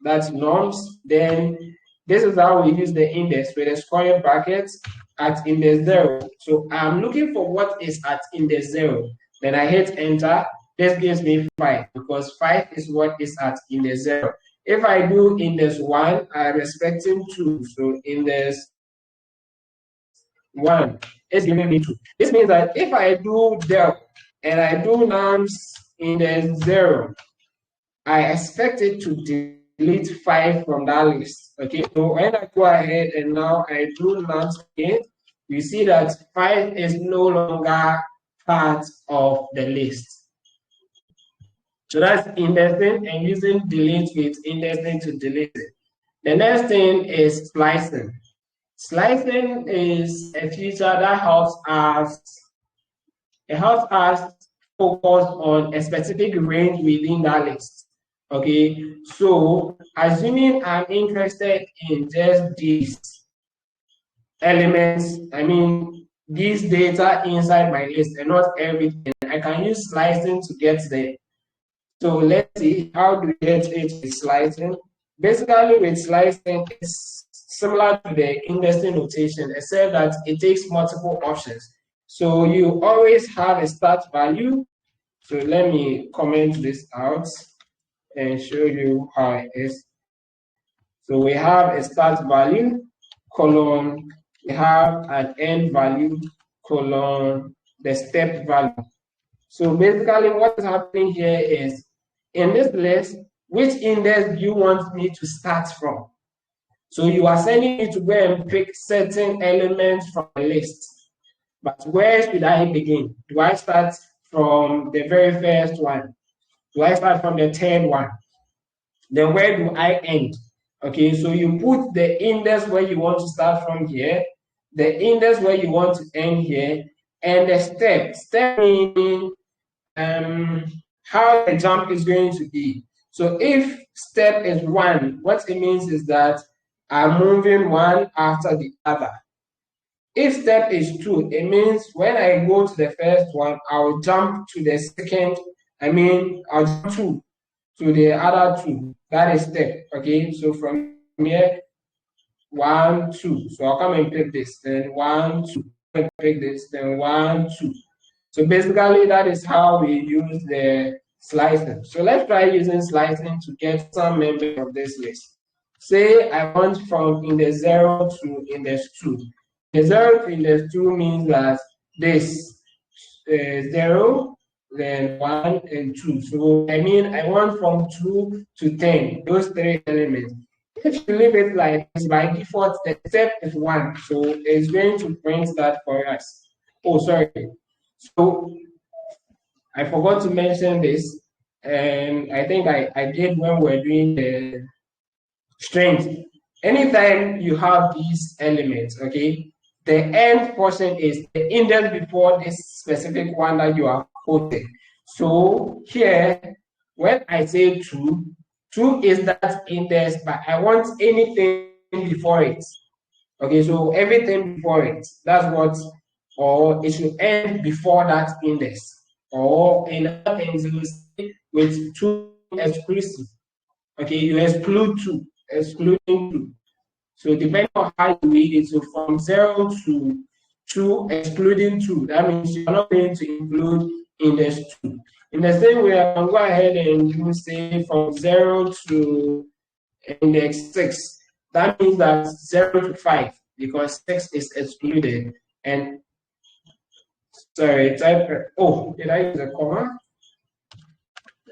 that norms. Then this is how we use the index with a square brackets at index 0. So I'm looking for what is at index 0. Then I hit enter. This gives me 5 because 5 is what is at index 0. If I do index 1, I'm expecting 2. So index 1 is giving me 2. This means that if I do del and I do nums index 0, I expect it to delete 5 from that list. Okay, so when I go ahead and now I do nums again, you see that 5 is no longer part of the list. So that's indexing and using delete with indexing to delete it. The next thing is slicing. Slicing is a feature that helps us focus on a specific range within that list. Okay, so assuming I'm interested in just these elements, these data inside my list and not everything, I can use slicing to get there. So let's see how do we get it with slicing. Basically with slicing, it's similar to the indexing notation, except that it takes multiple options. So you always have a start value. So let me comment this out and show you how it is. So we have a start value, colon, we have an end value, colon, the step value. So basically what is happening here is, in this list, which index do you want me to start from? So you are sending me to go and pick certain elements from the list. But where should I begin? Do I start from the very first one? Do I start from the third one? Then where do I end? Okay, so you put the index where you want to start from here, the index where you want to end here, and the step. Step meaning how the jump is going to be. So if step is 1, what it means is that I'm moving one after the other. If step is 2, it means when I go to the first one, I'll jump to the second. I'll jump 2 to the other 2. That is step. Okay, so from here, 1, 2. So I'll come and pick this, then 1, 2. Pick this, then 1, 2. So basically, that is how we use the slicing. So let's try using slicing to get some members of this list. Say I want from index 0 to index 2. The 0 to index 2 means that this 0, then 1 and 2. So I want from 2 to 10, those 3 elements. If you leave it like this, by default, the step is 1. So it's going to print that for us. Oh, sorry. So I forgot to mention this, and I think I did when we were doing the strength. Anytime you have these elements, okay, the end portion is the index before this specific one that you are quoting. So here, when I say 2, 2 is that index, but I want anything before it. Okay, so everything before it, that's what, or it should end before that index. Or in other things, you will say with 2 exclusive. Okay, you exclude 2, excluding 2. So depending on how you read it, so from 0 to 2, excluding 2, that means you're not going to include index 2. In the same way, I can go ahead and you say from 0 to index 6. That means that 0 to 5, because 6 is excluded. And sorry, type, oh, did I use a comma?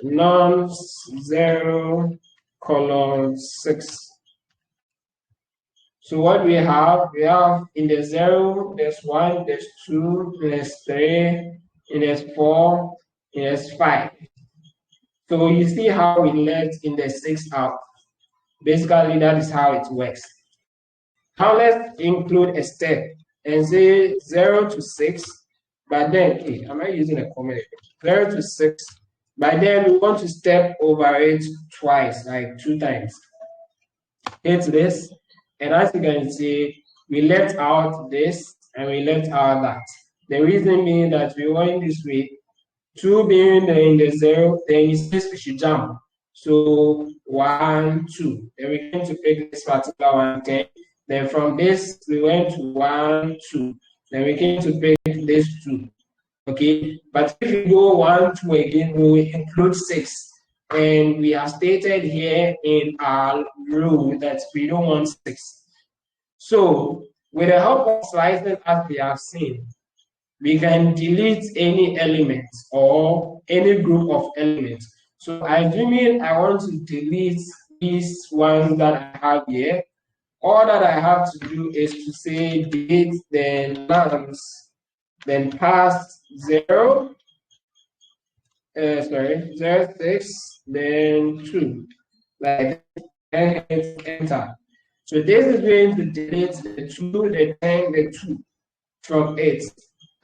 Non-0 colon 6. So what we have in the 0, there's 1, there's 2, there's 3, there's 4, there's 5. So you see how we left in the 6 out. Basically, that is how it works. Now let's include a step and say 0 to 6, but then, okay, am I using a comma? 0 to 6, but then we want to step over it twice, like 2 times. Hit this, and as you can see, we left out this and we left out that. The reason being that we want this way, 2 being in the 0, then it says we should jump. So 1, 2. Then we going to pick this particular one, 10. Then from this, we went to 1, 2. Then we came to pick this 2. Okay, but if you go 1, 2 again, we will include 6. And we have stated here in our rule that we don't want 6. So with the help of slicing, as we have seen, we can delete any element or any group of elements. So assuming I want to delete these ones that I have here, all that I have to do is to say delete the nums, then pass 0, 0, 6, then 2, like this, and hit enter. So this is going to delete the 2, the 10, the 2 from it,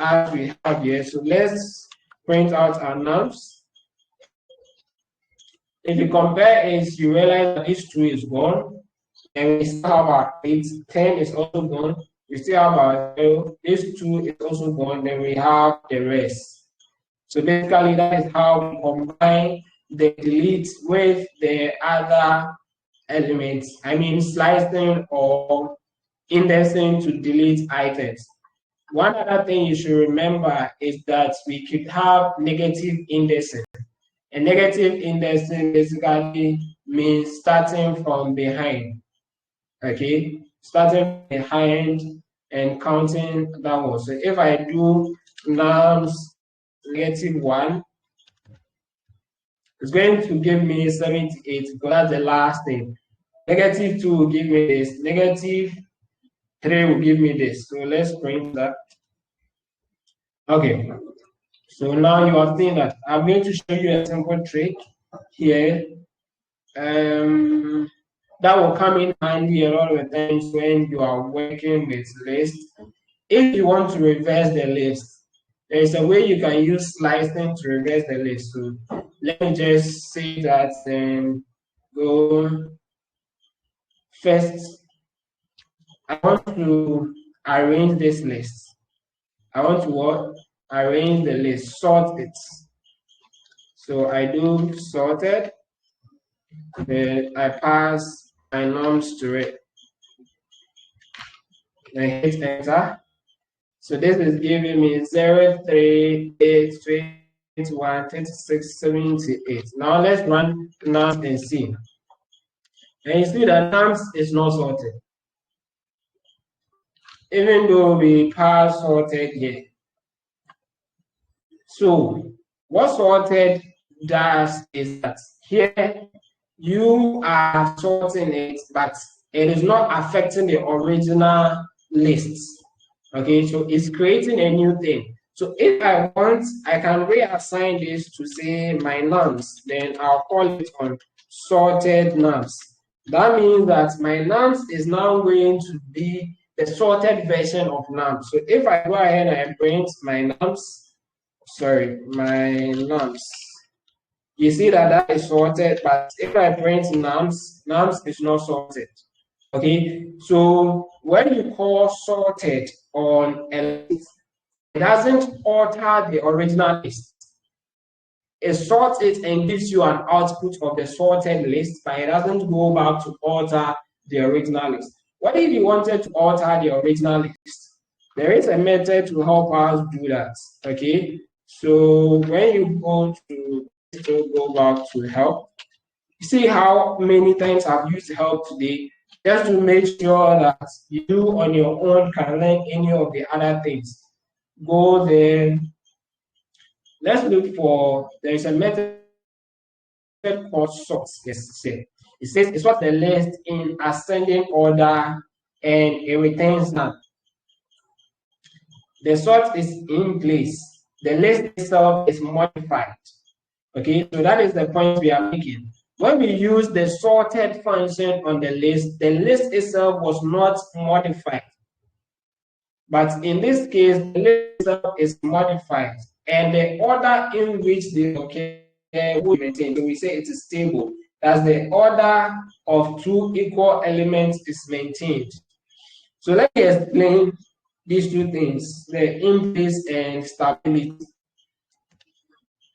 as we have here. So let's print out our nums. If you compare it, you realize that this 2 is gone, and we still have our 8, 10 is also gone, we still have our 0, this 2 is also gone, then we have the rest. So basically, that is how we combine the delete with the other elements. Slicing or indexing to delete items. One other thing you should remember is that we could have negative indexing. And negative indexing basically means starting from behind. Okay, starting behind and counting downwards. So if I do nums -1, It's going to give me 78 because that's the last thing. Negative 2 will give me this. Negative 3 will give me this. So let's print that. Okay. So now you are seeing that. I'm going to show you a simple trick here. That will come in handy a lot of times when you are working with lists. If you want to reverse the list, there is a way you can use slicing to reverse the list. So let me just say that go first. I want to arrange this list. I want to what? Arrange the list, sort it. So I do sorted, then I pass my norms to it. Then hit enter. So this is giving me 0, 3, 8, 21, 36, 78. Now let's run nums and see. And you see that nums is not sorted. Even though we pass sorted here. So what sorted does is that here you are sorting it, but it is not affecting the original lists. Okay, so it's creating a new thing. So if I want, I can reassign this to say my nums, then I'll call it on sorted nums. That means that my nums is now going to be the sorted version of nums. So if I go ahead and print my nums, you see that that is sorted, but if I print nums, nums is not sorted. Okay, so when you call sorted on a list, it doesn't alter the original list. It sorts it and gives you an output of the sorted list, but it doesn't go back to alter the original list. What if you wanted to alter the original list? There is a method to help us do that. Okay, so when you go back to help, you see how many times I've used help today, just to make sure that you on your own can learn any of the other things. Go there. Let's look for, there is a method called sort. Yes, it says it's what the list in ascending order and it returns none. The sort is in place. The list itself is modified. Okay, so that is the point we are making. When we use the sorted function on the list itself was not modified. But in this case, the list itself is modified, and the order in which they occur will be maintained. So we say it is stable. That's the order of two equal elements is maintained. So let me explain these two things, the in place and stability.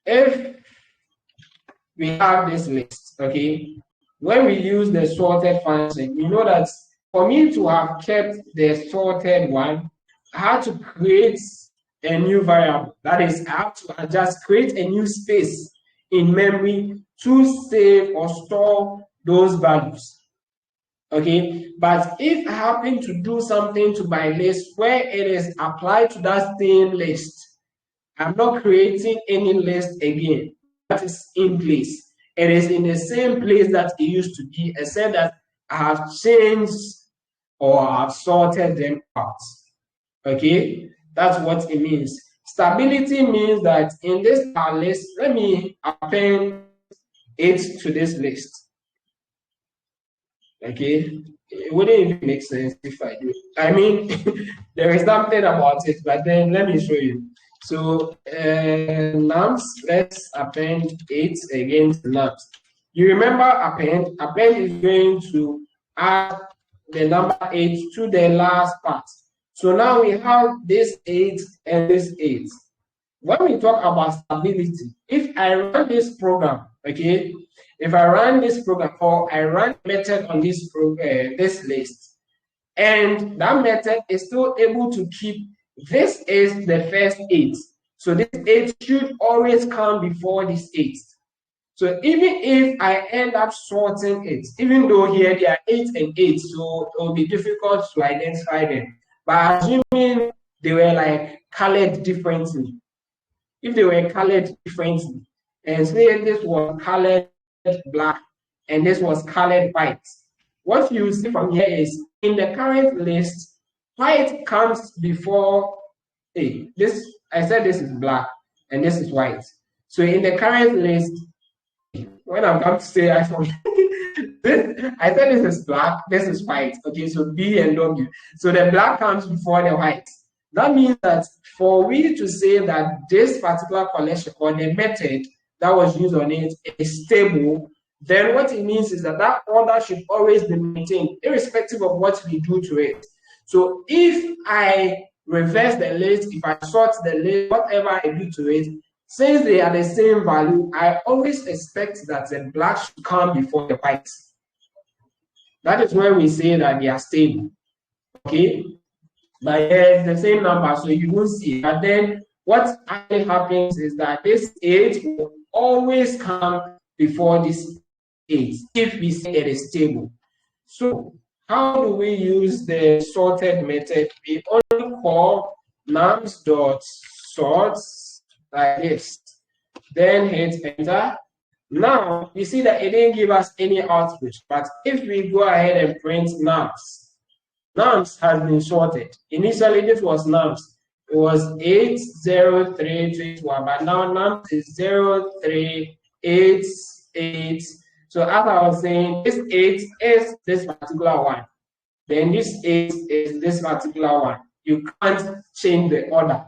If we have this list, okay, when we use the sorted function, you know that for me to have kept the sorted one, I had to create a new variable. That is, I have to just create a new space in memory to save or store those values. Okay, but if I happen to do something to my list where it is applied to that same list, I'm not creating any list again. That is in place. It is in the same place that it used to be, except that I have changed or I've sorted them out. Okay, that's what it means. Stability means that in this list, let me append it to this list. Okay, it wouldn't even make sense if I do. I mean, there is something about it, but then let me show you. So nums, let's append 8 against nums. You remember append? Append is going to add the number 8 to the last part. So now we have this 8 and this 8. When we talk about stability, if I run this program, okay, if I run this program or I run method on this this list, and that method is still able to keep, this is the first 8. So this 8 should always come before this 8. So even if I end up sorting it, even though here they are 8 and 8, so it will be difficult to identify them. But assuming they were like colored differently, if they were colored differently, and say this was colored black and this was colored white. What you see from here is in the current list, white comes before this. I said this is black and this is white. So in the current list, when I'm going to say I said this is black, this is white. Okay, so B and W. So the black comes before the white. That means that for we to say that this particular collection or the method that was used on it is stable, then what it means is that that order should always be maintained, irrespective of what we do to it. So if I reverse the list, if I sort the list, whatever I do to it, since they are the same value, I always expect that the black should come before the white. That is when we say that they are stable. Okay? But it's the same number, so you won't see it. But then what actually happens is that this 8 will always come before this 8 if we say it is stable. So how do we use the sorted method? We only call nums.sort like this. Then hit enter. Now you see that it didn't give us any output, but if we go ahead and print nums, nums has been sorted. Initially this was nums. It was 80321, but now nums is 0388. So as I was saying, this 8 is this particular one. Then this 8 is this particular one. You can't change the order.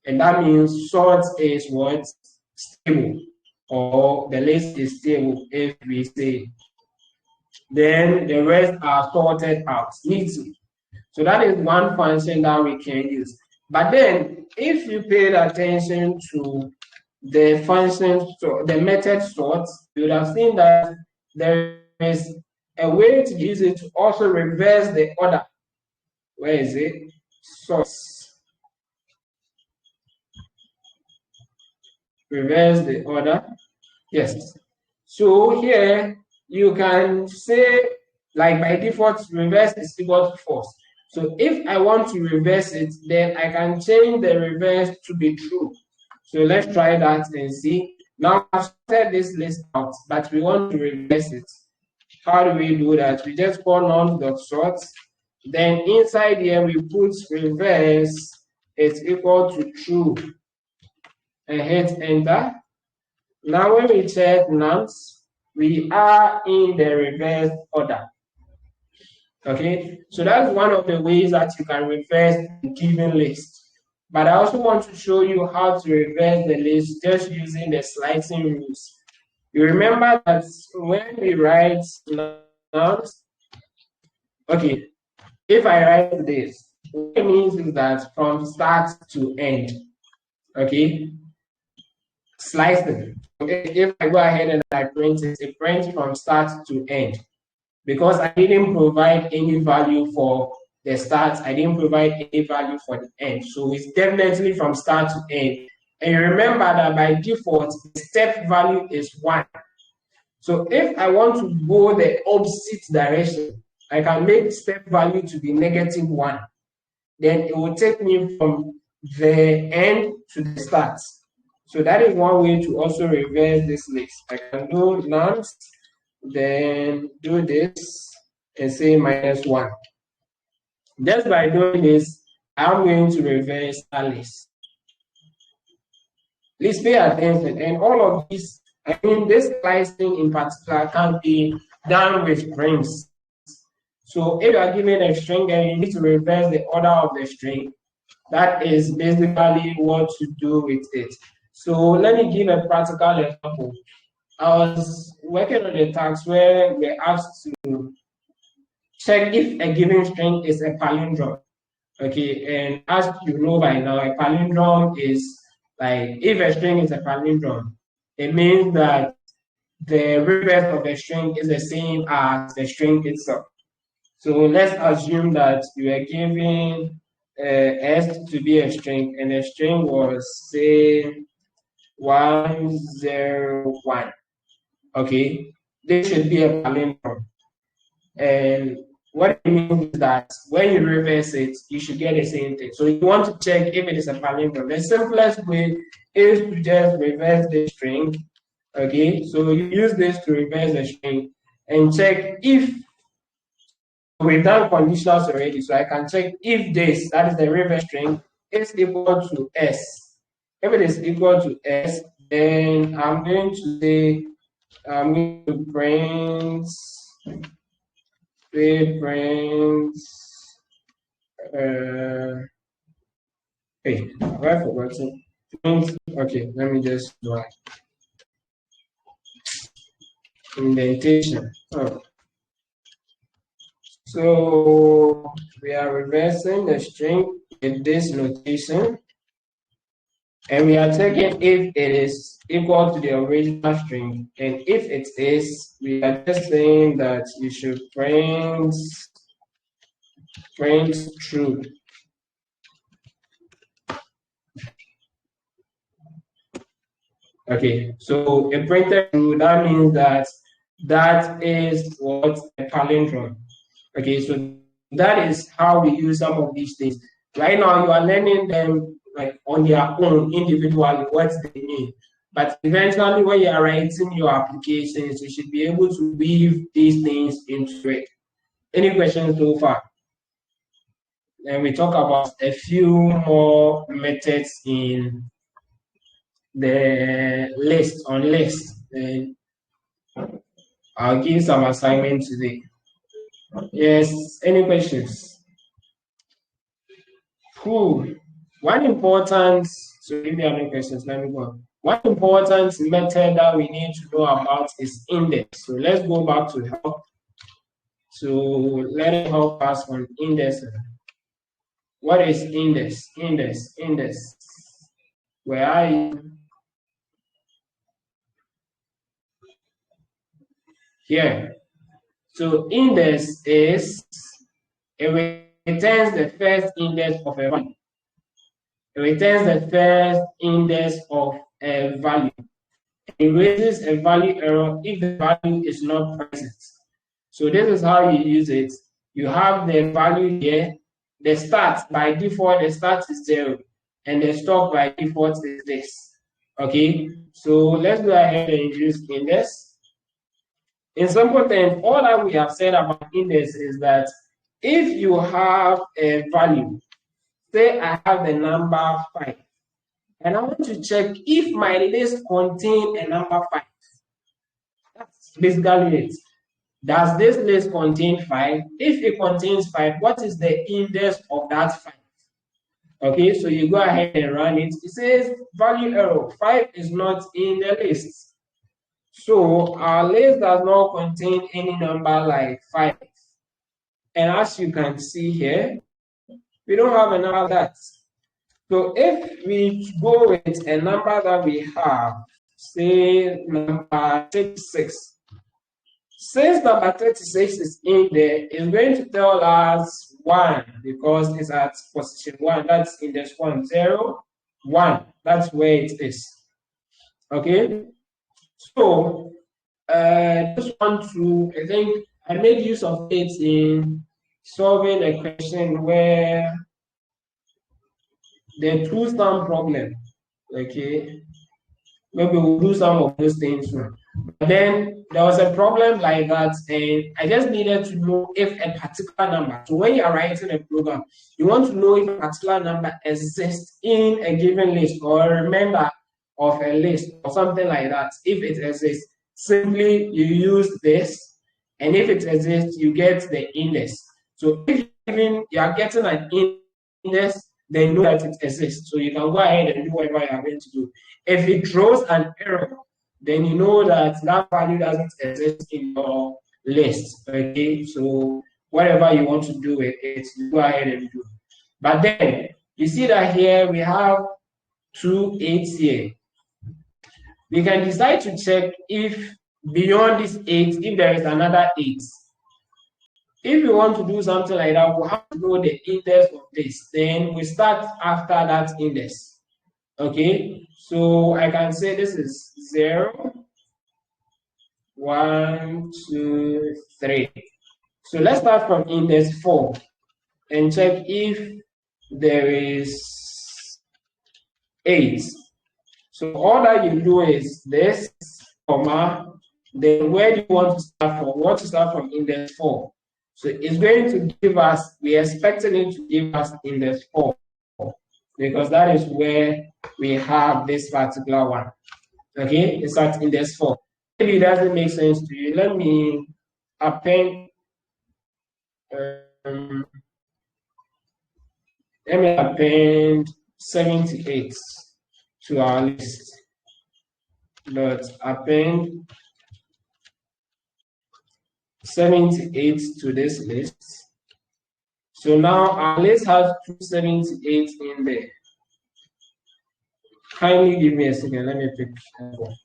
And that means sort is what? Stable. Or the list is stable if we say. Then the rest are sorted out neatly. So that is one function that we can use. But then if you paid attention to the function, so the method sort, you would have seen that there is a way to use it to also reverse the order. Where is it? Source. Reverse the order. Yes. So here you can say, like by default, reverse is equal to false. So if I want to reverse it, then I can change the reverse to be true. So let's try that and see. Now I've set this list out, but we want to reverse it. How do we do that? We just call nums.sort. Then inside here we put reverse is equal to true and hit enter. Now when we check nums, we are in the reverse order. Okay, so that's one of the ways that you can reverse the given list. But I also want to show you how to reverse the list just using the slicing rules. You remember that when we write nums, okay, if I write this, what it means is that from start to end, okay, slicing. If I go ahead and I print it, it prints from start to end. Because I didn't provide any value for the start, I didn't provide any value for the end. So it's definitely from start to end. And remember that by default, the step value is 1. So if I want to go the opposite direction, I can make step value to be -1. Then it will take me from the end to the start. So that is one way to also reverse this list. I can do nums, then do this and say -1. Just by doing this, I'm going to reverse that list. Please pay attention. And all of this, I mean, this slicing in particular can be done with strings. So if you are given a string and you need to reverse the order of the string, that is basically what to do with it. So let me give a practical example. I was working on a task where we're asked to check if a given string is a palindrome. Okay, and as you know by now, a palindrome is like, if a string is a palindrome, it means that the reverse of the string is the same as the string itself. So let's assume that you are given S to be a string, and the string was, say, 101. Okay, this should be a palindrome. And what it means is that when you reverse it, you should get the same thing. So you want to check if it is a palindrome. The simplest way is to just reverse the string Okay, so you use this to reverse the string and check if we've done conditionals already. So I can check if this, that is the reverse string, is equal to S. If it is equal to S, then I'm going to say I'm going to print hey, have I forgotten? Okay, let me just do it. Indentation. Oh. So we are reversing the string with this notation, and we are checking if it is equal to the original string. And if it is, we are just saying that you should print true. Okay, so a printed true, that means that that is what a palindrome. Okay, so that is how we use some of these things. Right now, you are learning them like on their own individually, what they mean. But eventually, when you are writing your applications, you should be able to weave these things into it. Any questions so far? And we talk about a few more methods in the list, on list. And I'll give some assignment today. Yes, any questions? Cool. One important, so if you have any questions, let me go. One important method that we need to know about is index. So let's go back to help. So let it help us on index. What is index? Index. Where are you? Here. So index is, it returns the first index of a value. It returns the first index of a value. It raises a value error if the value is not present. So this is how you use it. You have the value here. The start by default, the start is 0, and the stop by default is this. Okay, so let's go ahead and use index. In simple terms, all that we have said about index is that if you have a value, say I have the number 5, and I want to check if my list contains a number 5. That's basically it. Does this list contain 5? If it contains 5, what is the index of that 5? Okay, so you go ahead and run it. It says value error, 5 is not in the list. So our list does not contain any number like 5. And as you can see here, we don't have a number like that. So if we go with a number that we have, say number 36, since number 36 is in there, it's going to tell us 1 because it's at position 1. That's index 1, 0, 1. That's where it is. Okay. So just want to, I think I made use of it in solving a question where the true sum problem. Okay. Maybe we'll do some of those things soon. But then there was a problem like that, and I just needed to know if a particular number. So when you are writing a program, you want to know if a particular number exists in a given list or a member of a list or something like that. If it exists, simply you use this, and if it exists, you get the index. So if even you are getting an index, then know that it exists. So you can go ahead and do whatever you are going to do. If it throws an error, then you know that that value doesn't exist in your list. Okay, so whatever you want to do with it, you go ahead and do. But then you see that here we have 2 8s here. We can decide to check if beyond this 8, if there is another 8. If you want to do something like that, we have to know the index of this. Then we start after that index. Okay, so I can say this is 0, 1, 2, 3. So let's start from index 4 and check if there is 8. So all that you do is this comma, then where do you want to start from? We want to start from index 4. So it's going to give us, we are expecting it to give us index 4, because that is where we have this particular one. Okay, it's at index 4. Maybe it doesn't make sense to you. Let me append let me append 78 to our list. But append 78 to this list. So now our list has 278 in there. Kindly give me a second. Let me pick one.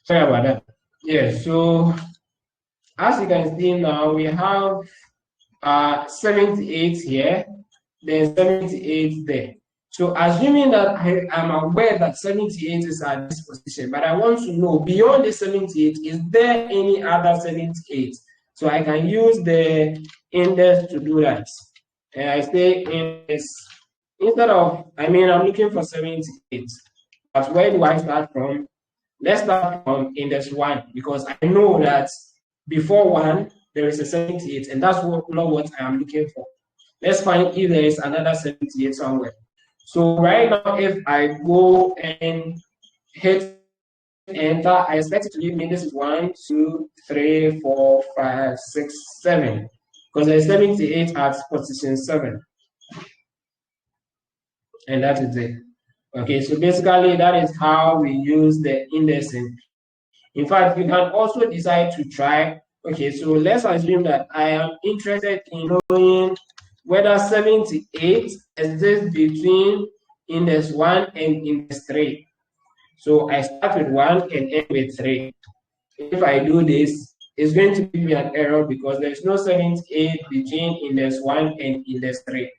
Sorry about that. Yeah, so as you can see now, we have 78 here, then 78 there. So assuming that I'm aware that 78 is at this position, but I want to know beyond the 78, is there any other 78? So I can use the index to do that. And I say index, instead of, I'm looking for 78. But where do I start from? Let's start from index 1, because I know that before 1, there is a 78, and that's not what I am looking for. Let's find if there is another 78 somewhere. So right now, if I go and hit enter, I expect it to give me this is 1, 2, 3, 4, 5, 6, 7, because there's 78 at position 7. And that is it. Okay, so basically that is how we use the indexing. In fact, you can also decide to try. Okay, so let's assume that I am interested in knowing whether 78 exists between index 1 and index 3. So I start with 1 and end with 3. If I do this, it's going to give me an error because there's no 78 between index 1 and index 3.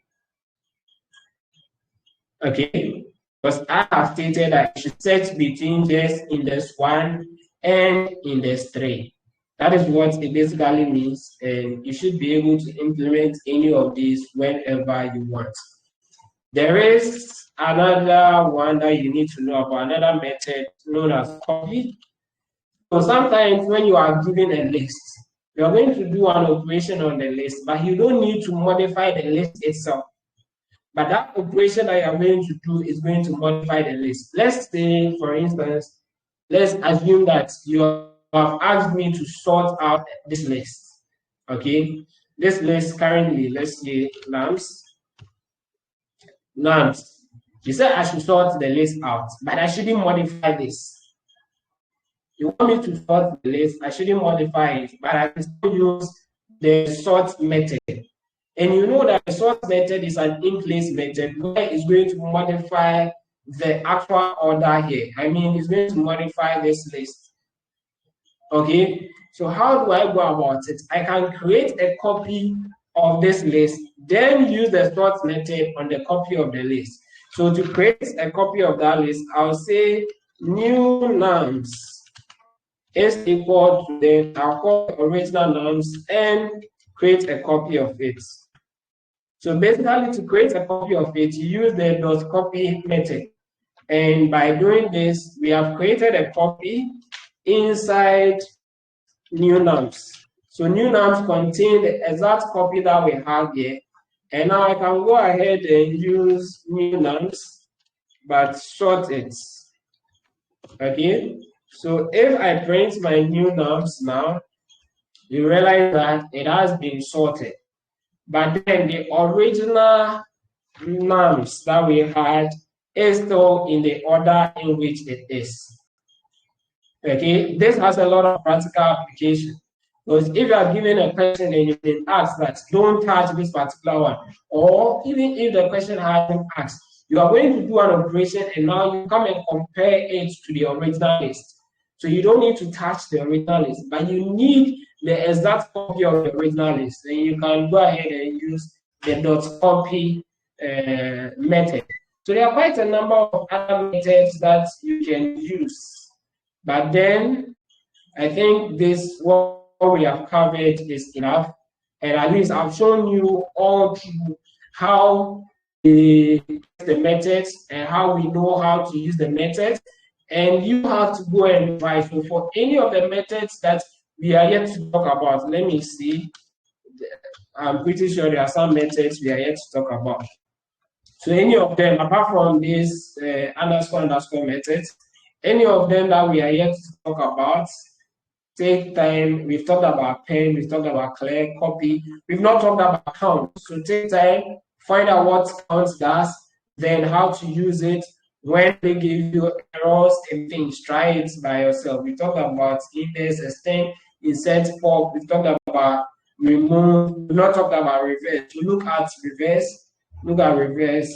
Okay, because I have stated that I should set between this index 1 and index 3. That is what it basically means, and you should be able to implement any of these whenever you want. There is another one that you need to know about, another method known as copy. So sometimes when you are given a list, you are going to do an operation on the list, but you don't need to modify the list itself. But that operation that you are going to do is going to modify the list. Let's say, for instance, let's assume that you have asked me to sort out this list. Okay, this list currently, let's say nums. You said I should sort the list out, but I shouldn't modify this. You want me to sort the list, I shouldn't modify it, but I can still use the sort method. And you know that the sort method is an in-place method where it's going to modify the actual order here. It's going to modify this list. Okay, so how do I go about it? I can create a copy of this list, then use the sort method on the copy of the list. So to create a copy of that list, I'll say new nums is equal to, then I'll call the original nums and create a copy of it. So basically, to create a copy of it, you use the .copy method. And by doing this, we have created a copy inside new nums. So new nums contain the exact copy that we have here. And now I can go ahead and use new nums, but sort it. Okay, so if I print my new nums now, you realize that it has been sorted. But then the original nums that we had is still in the order in which it is. Okay, this has a lot of practical application. Because if you are given a question and you've been asked that don't touch this particular one, or even if the question hasn't asked, you are going to do an operation and now you come and compare it to the original list. So you don't need to touch the original list, but you need the exact copy of the original list, then you can go ahead and use the .copy method. So there are quite a number of other methods that you can use, but then I think this what we have covered is enough, and at least I've shown you all through how the methods and how we know how to use the methods, and you have to go and try. So for any of the methods that we are yet to talk about, let me see. I'm pretty sure there are some methods we are yet to talk about. So any of them, apart from this underscore methods, any of them that we are yet to talk about, take time. We've talked about pen, we've talked about clear, copy. We've not talked about count. So take time, find out what count does, then how to use it. When they give you errors and things, try it by yourself. We talked about index, extend, insert, pop. We've talked about remove. We've not talked about reverse. You look at reverse.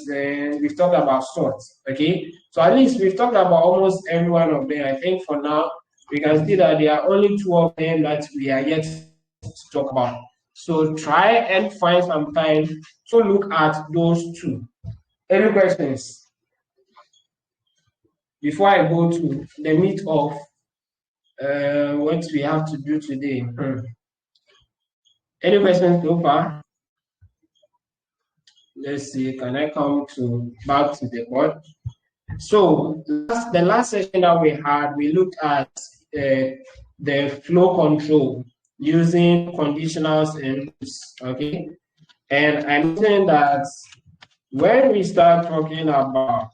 Then we've talked about sort. Okay, so at least we've talked about almost every one of them. I think for now we can see that there are only 2 of them that we are yet to talk about. So try and find some time to look at those 2. Any questions before I go to the meat of what we have to do today? Any questions so far? Let's see. Can I come back to the board? So the last session that we had, we looked at the flow control using conditionals and loops, okay? And I mentioned that when we start talking about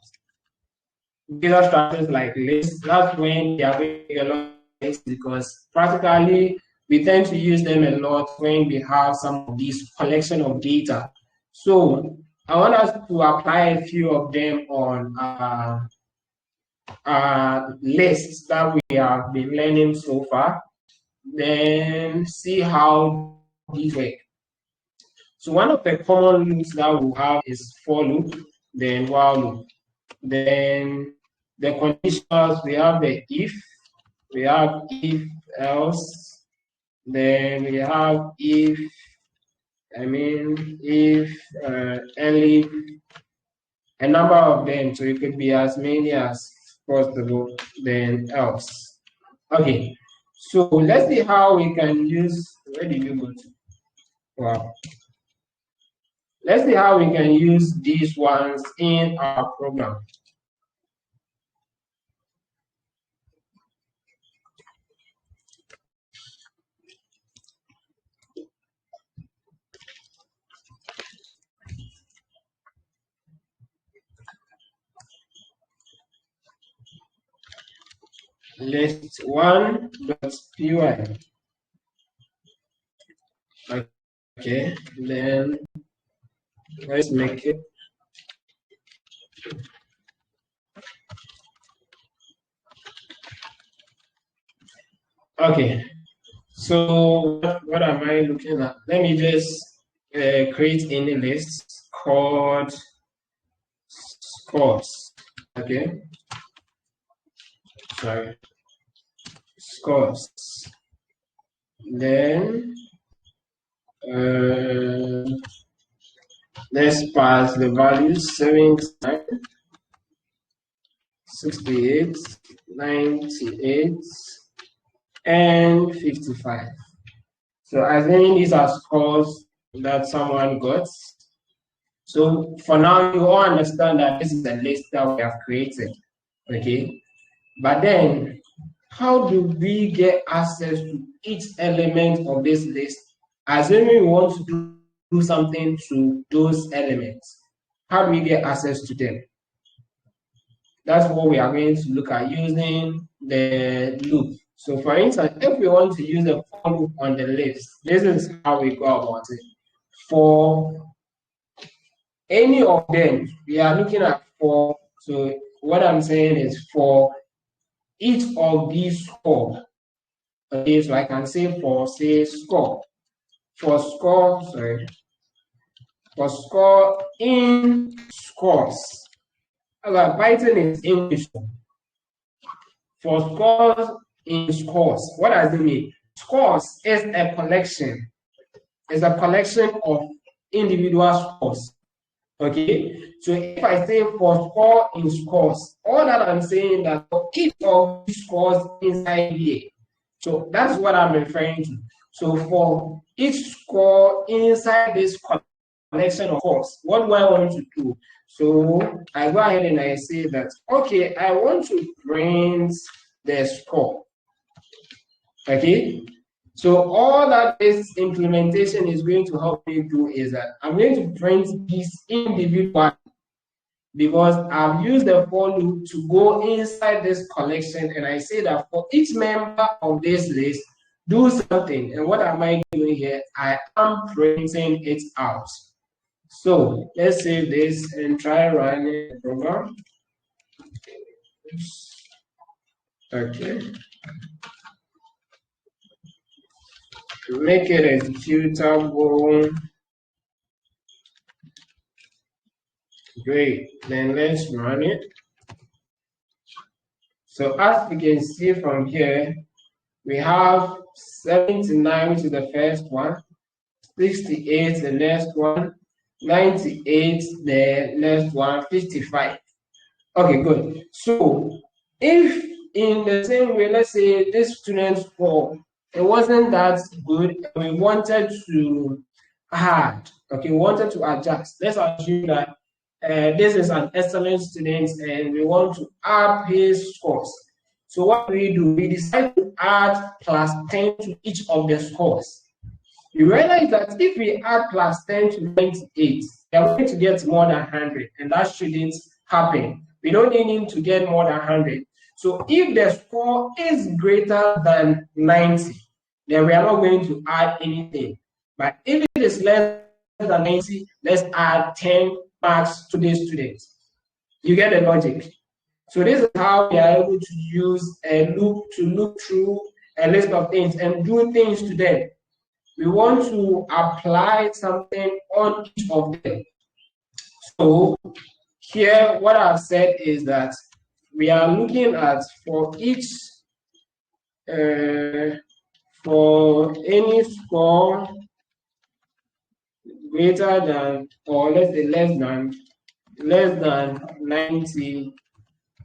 data structures like lists, that's when they are going a lot of lists, because practically we tend to use them a lot when we have some of these collection of data. So I want us to apply a few of them on lists that we have been learning so far, then see how these work. So one of the common loops that we have is for loop, then while loop. Then the conditionals, we have the if, we have if else, then we have if only a number of them, so it could be as many as possible, then else. Okay, so let's see how we can use, where did you go to? Wow. Let's see how we can use these ones in our program. List 1.py. Okay, then let's make it. Okay, so what am I looking at? Let me just create any list called scores. Okay, sorry, scores. Then let's pass the values 79, 68, 98, and 55. So I think these are scores that someone got. So for now, you all understand that this is a list that we have created, okay? But then, how do we get access to each element of this list? Assuming we want to do something to those elements, how do we get access to them? That's what we are going to look at using the loop. So for instance, if we want to use a for loop on the list, this is how we go about it. For any of them, we are looking at for, so what I'm saying is for each of these score, okay, so I can say for, say, score. For score, sorry, for score in scores. Python is English. For scores in scores, what does it mean? scores is a collection. It's a collection of individual scores. Okay, so if I say for score in scores, all that I'm saying that for each of these scores inside here, so that's what I'm referring to. So for each score inside this collection of scores, what do I want to do? So I go ahead and I say that, okay, I want to print the score. Okay, so all that this implementation is going to help me do is that I'm going to print these individual, because I've used the for loop to go inside this collection, and I say that for each member of this list, do something. And what am I doing here? I am printing it out. So let's save this and try running the program. Okay. Make it executable. Great. Then let's run it. So as you can see from here, we have 79, which is the first one, 68, the next one, 98, the next one, 55. Okay, good. So if in the same way, let's say this student score, it wasn't that good, and we wanted to add, okay, we wanted to adjust. Let's assume that this is an excellent student and we want to up his scores. So what do? We decide to add plus 10 to each of the scores. You realize that if we add plus 10 to 98, we are going to get more than 100, and that shouldn't happen. We don't need him to get more than 100. So if the score is greater than 90, then we are not going to add anything. But if it is less than 90, let's add 10 marks to these students. You get the logic? So this is how we are able to use a loop to loop through a list of things and do things to them. We want to apply something on each of them. So here, what I've said is that we are looking at for each, for any score greater than, or let's say less than 90,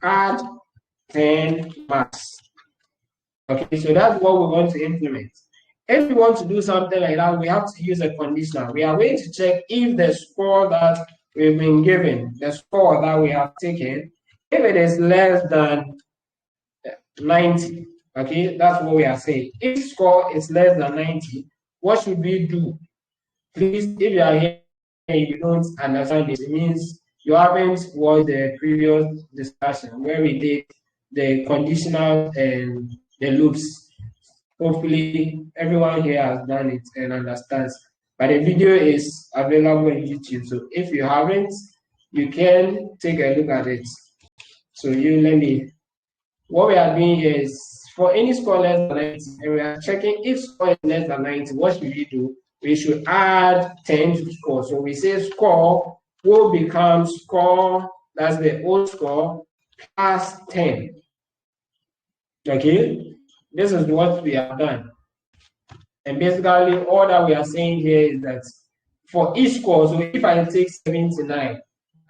add 10 marks. Okay, so that's what we want to implement. If we want to do something like that, we have to use a conditional. We are going to check if the score that we've been given, the score that we have taken, if it is less than 90, okay, that's what we are saying. If score is less than 90, what should we do? Please, if you are here and you don't understand this, it means you haven't watched the previous discussion where we did the conditional and the loops. Hopefully, everyone here has done it and understands. But the video is available on YouTube. So if you haven't, you can take a look at it. So what we are doing here is for any score less than 90, and we are checking if score is less than 90, what should we do? We should add 10 to score. So we say score will become score, that's the old score, plus 10. Okay? This is what we have done. And basically, all that we are saying here is that for each score, so if I take 79,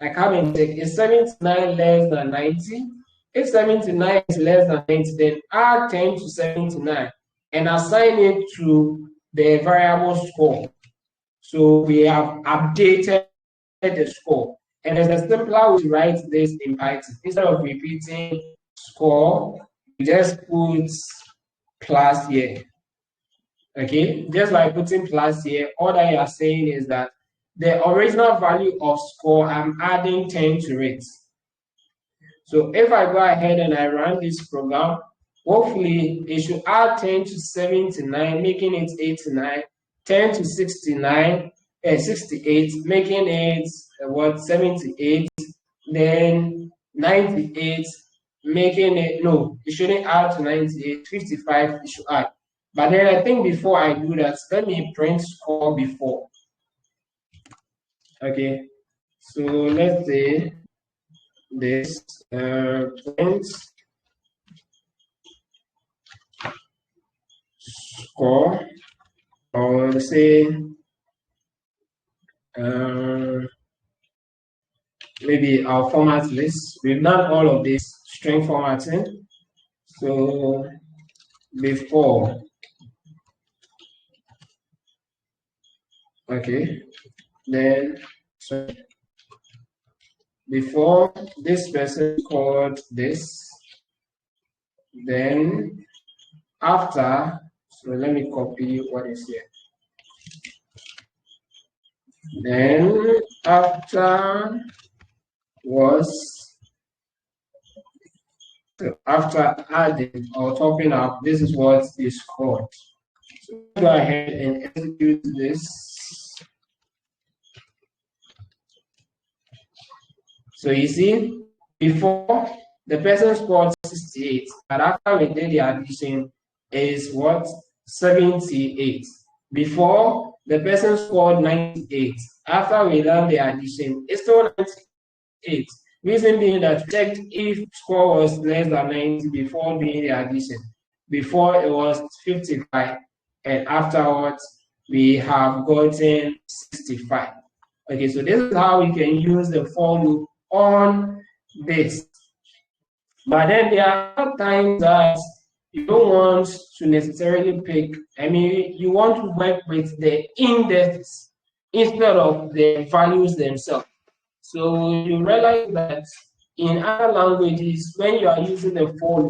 I come and take, is 79 less than 90? If 79 is less than 90, then add 10 to 79 and assign it to the variable score. So we have updated the score. And there's a simpler way to write this in Python. Instead of repeating score, you just put plus here. Okay, just by putting plus here, all that you are saying is that the original value of score, I'm adding 10 to it. So if I go ahead and I run this program, hopefully it should add 10 to 79, making it 89, 10 to 69, 68, making it 78, then 98, making it, no, it shouldn't add to 98, 55, it should add. But then I think before I do that, let me print score before. Okay, so let's say this print score, or say maybe our format list. We've done all of this string formatting. So before, okay, then so before this person called this, then after, so let me copy what is here. Then after was, so after adding or topping up, this is what is called. So go ahead and execute this. So you see, before the person scored 68, but after we did the addition is what? 78. Before the person scored 98, after we done the addition, it's still 98. Reason being that checked if score was less than 90 before doing the addition. Before it was 55, and afterwards we have gotten 65. Okay, so this is how we can use the for loop on this. But then there are times that you don't want to necessarily pick, I mean, you want to work with the index instead of the values themselves. So you realize that in other languages, when you are using the for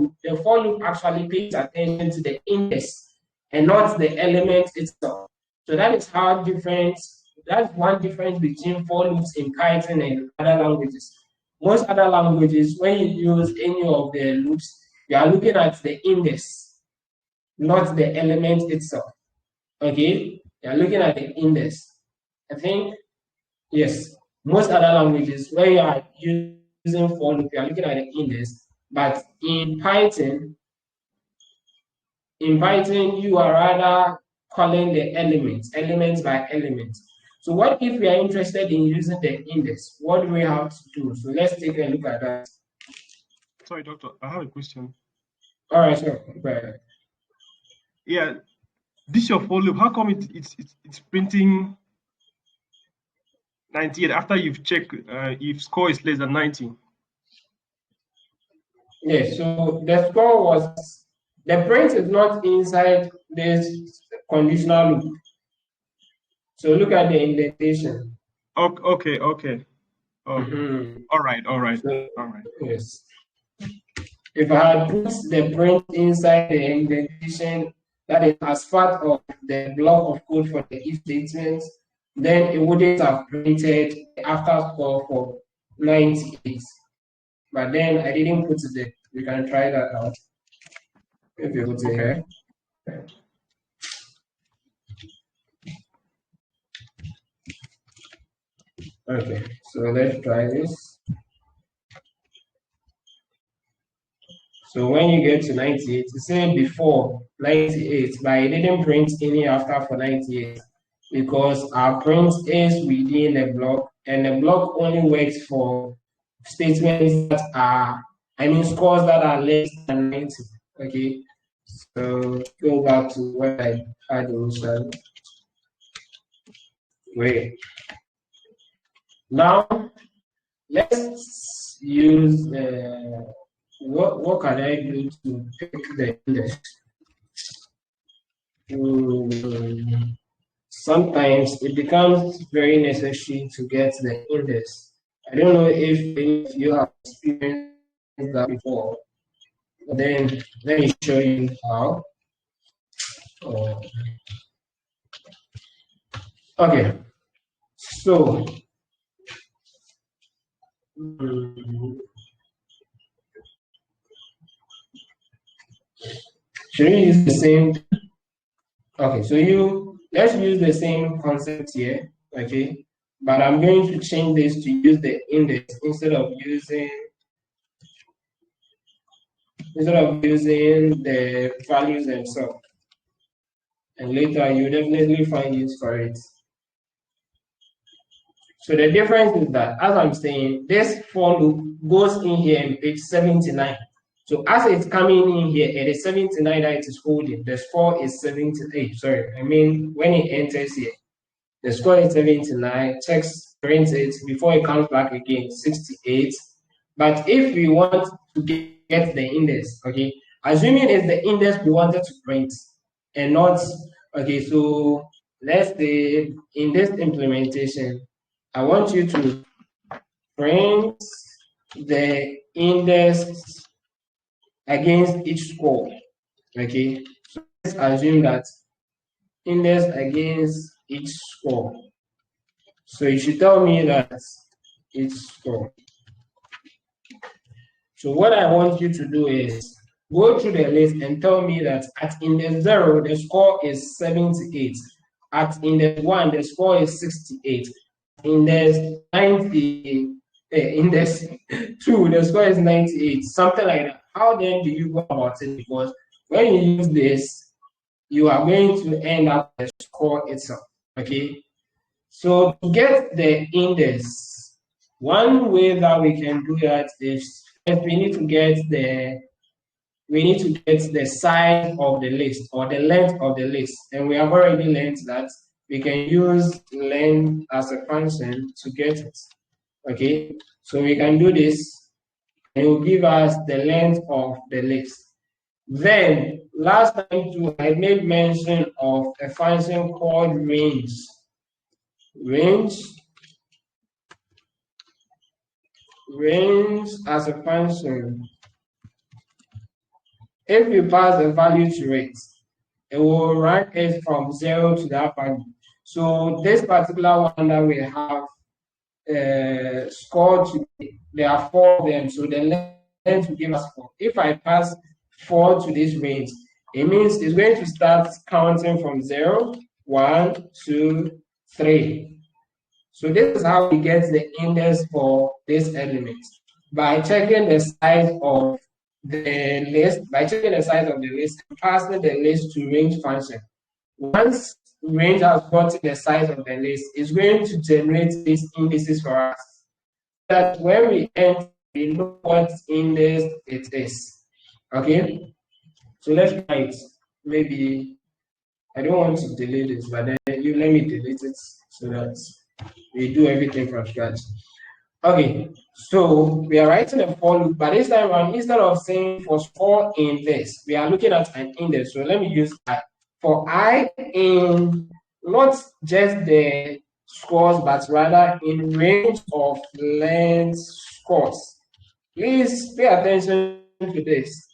loop actually pays attention to the index and not the element itself. So that is how different, that's one difference between for loops in Python and other languages. Most other languages, when you use any of the loops, you are looking at the index, not the element itself. Okay? You are looking at the index. I think, yes, most other languages, where you are using for loop, you are looking at the index. But in Python, you are rather calling the elements by elements. So what if we are interested in using the index? What do we have to do? So let's take a look at that. Sorry, doctor, I have a question. All right, sure. Right. Yeah, this your for loop. How come it's printing 98 after you've checked if score is less than 90? Yes, so the score was, the print is not inside this conditional loop. So look at the indentation. Okay. Oh, all right. So, yes. If I had put the print inside the indentation that is as part of the block of code for the if statement, then it wouldn't have printed the after score for 98. But then I didn't put it there. You can try that out. If you put it here. Okay, so let's try this. So when you get to 98, you say before 98, but I didn't print any after for 98 because our print is within the block, and the block only works for statements that are, I mean, scores that are less than 90. Okay, so go back to what I had initially. Wait. Now let's use what can I do to pick the index? Sometimes it becomes very necessary to get the index. I don't know if you have experienced that before. But then let me show you how. Okay, so should we use the same? Okay, so let's use the same concept here, okay? But I'm going to change this to use the index instead of using the values themselves. And later you definitely find use for it. So the difference is that, as I'm saying, this for loop goes in here in page 79. So as it's coming in here, it is 79 that it is holding. The score is 78. Sorry, I mean when it enters here, the score is 79. Checks prints it before it comes back again, 68. But if we want to get the index, okay, assuming it's the index we wanted to print and not, okay, so let's say in this implementation, I want you to print the index against each score. Okay, so let's assume that index against each score. So you should tell me that each score. So what I want you to do is go through the list and tell me that at index 0, the score is 78. At index 1, the score is 68. Index 90, index 2, the score is 98. Something like that. How then do you go about it? Because when you use this, you are going to end up the score itself. Okay. So to get the index, one way that we can do that is we need to get the size of the list or the length of the list, and we have already learned that we can use length as a function to get it. Okay, so we can do this, and it will give us the length of the list. Then last time too, I made mention of a function called range. Range as a function, if you pass the value to it, it will rank it from 0 to that value. So this particular one that we have scored today, there are 4 of them, so the length will give us 4. If I pass 4 to this range, it means it's going to start counting from 0, 1, 2, 3. So this is how we get the index for this element, by checking the size of the list, and passing the list to range function. Once range has gotten the size of the list, it's going to generate these indices for us. That when we enter, we know what index it is. Okay, so let's try it. Maybe I don't want to delete this, but then you let me delete it so that we do everything from scratch. Okay, so we are writing a for loop, but this time around, instead of saying for score in this, we are looking at an index. So let me use I. For I in not just the scores, but rather in range of length scores. Please pay attention to this.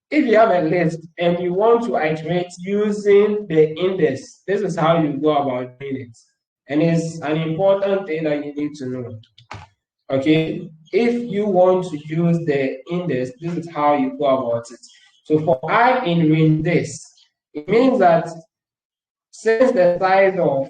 If you have a list and you want to iterate using the index, this is how you go about doing it. And it's an important thing that you need to know. Okay, if you want to use the index, this is how you go about it. So for I in range this, it means that since the size of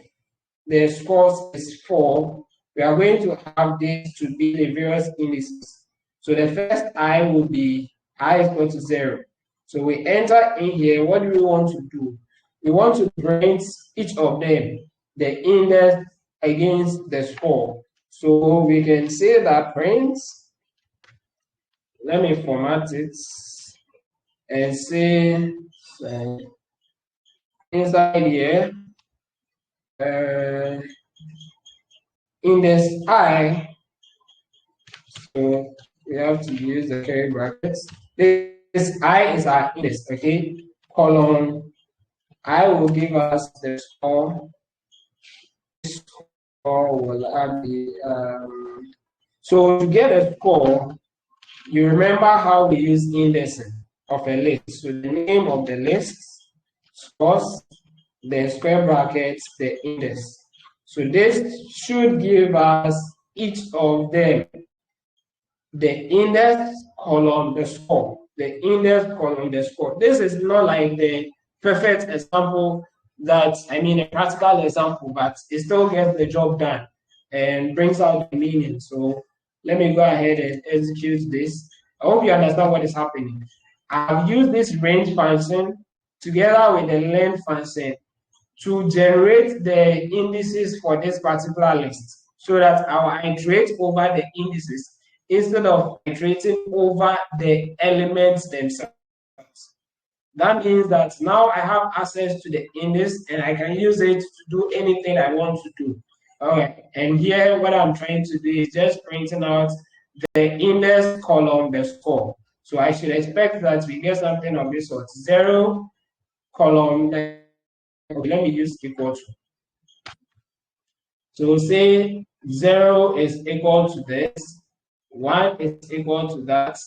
the scores is 4, we are going to have this to be the various indices. So the first I will be I is equal to 0. So we enter in here. What do we want to do? We want to print each of them, the index against the score. So we can say that print, let me format it and say inside here, index I, so we have to use the curly brackets. This I is our index, okay? Column I will give us the score. Score will have the so to get a score, you remember how we use indexing of a list. So the name of the list, scores, the square brackets, the index. So this should give us each of them, the index column, the score, the index column, the score. This is not like the perfect example that, I mean, a practical example, but it still gets the job done and brings out the meaning. So let me go ahead and execute this. I hope you understand what is happening. I've used this range function together with the length function to generate the indices for this particular list, so that our iterate over the indices instead of iterating over the elements themselves. That means that now I have access to the index and I can use it to do anything I want to do. All right, and here what I'm trying to do is just printing out the index column, the score. So I should expect that we get something of this sort: 0 column. Let me use equal to. So say 0 is equal to this, 1 is equal to that,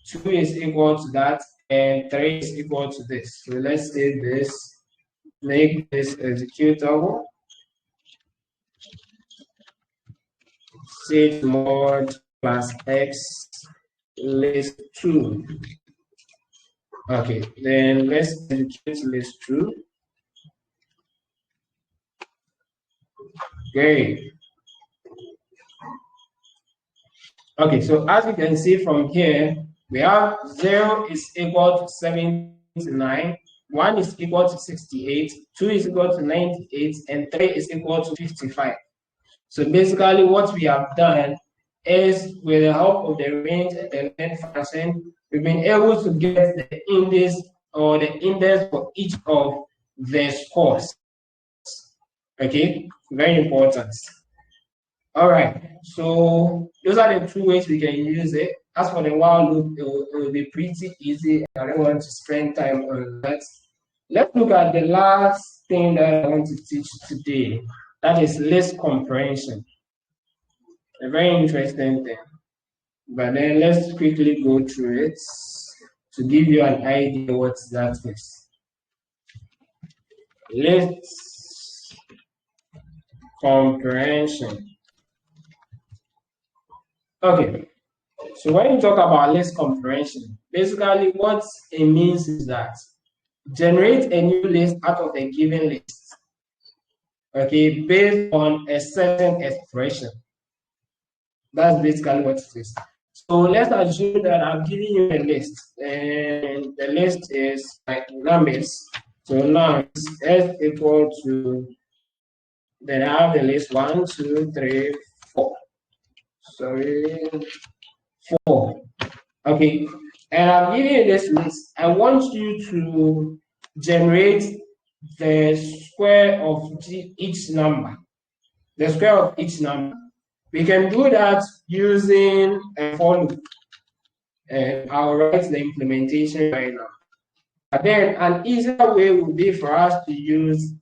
2 is equal to that, and 3 is equal to this. So let's say this, make this executable. Set mod plus x list 2. Okay, then let's execute list 2. Great. Okay, so as you can see from here, we have 0 is equal to 79, 1 is equal to 68, 2 is equal to 98, and 3 is equal to 55. So basically what we have done is, with the help of the range and the length function, we've been able to get the index or the index for each of the scores. Okay, very important. All right, so those are the two ways we can use it. As for the while loop, it will be pretty easy. I don't want to spend time on that. Let's look at the last thing that I want to teach today. That is list comprehension. A very interesting thing. But then let's quickly go through it to give you an idea what that is. List comprehension. Okay, so when you talk about list comprehension, basically what it means is that generate a new list out of a given list, okay, based on a certain expression. That's basically what it is. So let's assume that I'm giving you a list, and the list is like numbers. So numbers is equal to, then I have the list 1, 2, 3, 4. Sorry, 4. Okay, and I'm giving you this list. I want you to generate the square of each number. The square of each number. We can do that using a for loop. And I'll write the implementation right now. But then an easier way would be for us to use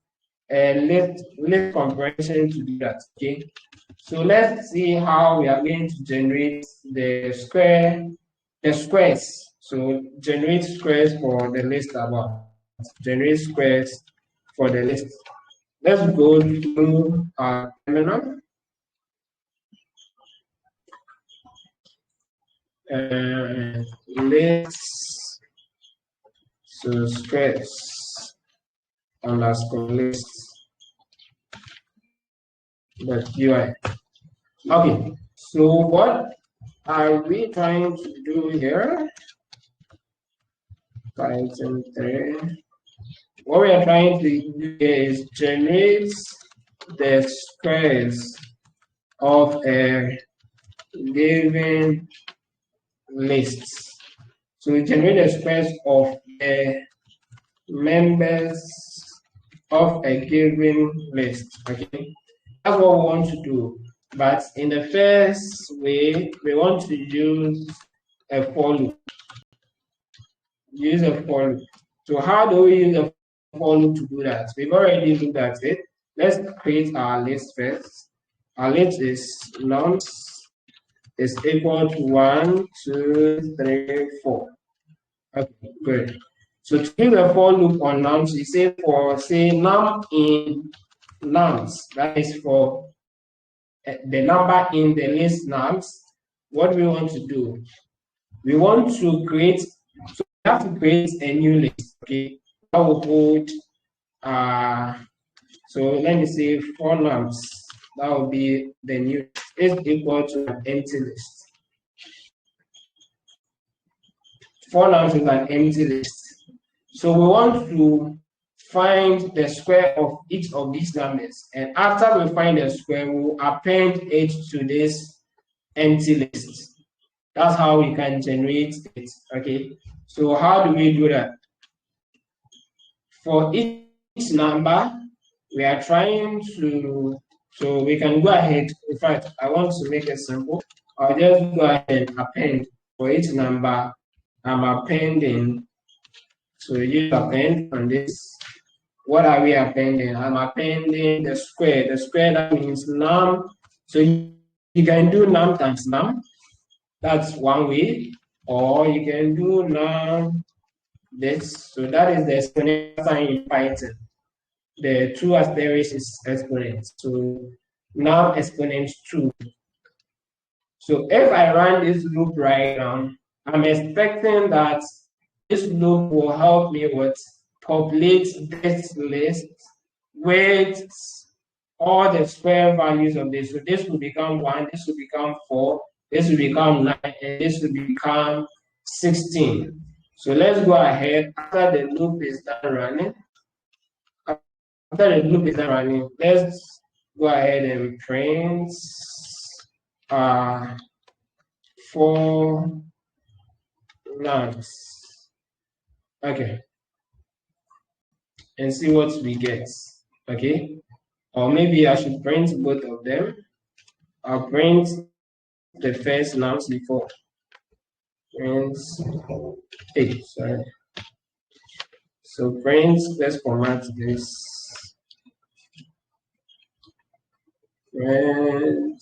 a list comprehension to do that. Okay. So let's see how we are going to generate the squares. So generate squares for the list above. Generate squares for the list. Let's go to our terminal. List, so squares underscore list .ui. Okay, so what are we trying to do here? Python 3. What we are trying to do is generate the squares of a given list. So we generate the squares of the members of a given list. Okay, that's what we want to do. But in the first way, we want to use a for loop. Use a for loop. So how do we use a for loop to do that? We've already looked at it. Let's create our list first. Our list is nums is equal to 1, 2, 3, 4. Okay, good. So to use a for loop on nums, you say for num in nums, that is for the number in the list nums. What we want to do, we want to create, so we have to create a new list. Okay, that will hold so let me say for nums, that will be the new is equal to an empty list. For nums is an empty list. So we want to find the square of each of these numbers. And after we find the square, we'll append it to this empty list. That's how we can generate it. Okay. So how do we do that? For each number, we are trying to, so we can go ahead. In fact, I want to make it simple. I'll just go ahead and append for each number. I'm appending. So use append on this. What are we appending? I'm appending the square. The square, that means num. So you can do num times num. That's one way. Or you can do num this. So that is the exponential sign in Python. The 2 asterisk is exponent. So now exponent 2. So if I run this loop right now, I'm expecting that this loop will help me with populate this list with all the square values of this. So this will become 1, this will become 4, this will become 9, and this will become 16. So let's go ahead after the loop is done running. After the loop is done running, let's go ahead and print 4 nums. Okay. And see what we get. Okay. Or maybe I should print both of them. I'll print the first nums before. Print 8, sorry. So print, let's format this. Print,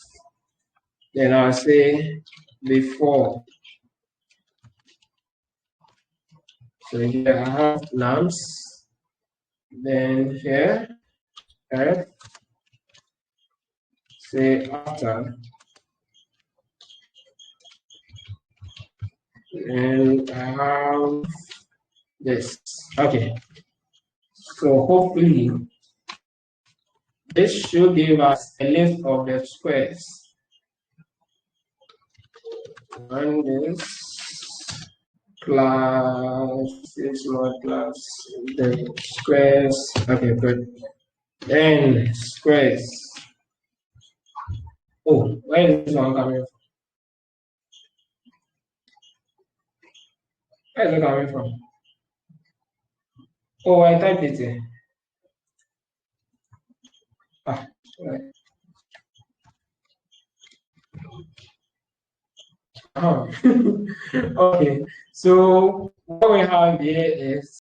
then I'll say before. So here I have nums. Then here, F, say after. And I have this. Okay. So hopefully this should give us a list of the squares. And this plus this more plus the squares. Okay, good. Then squares. Oh, where is this one coming from? Where is it coming from? Oh, I typed it in. Ah, right. Oh. Okay, so what we have here is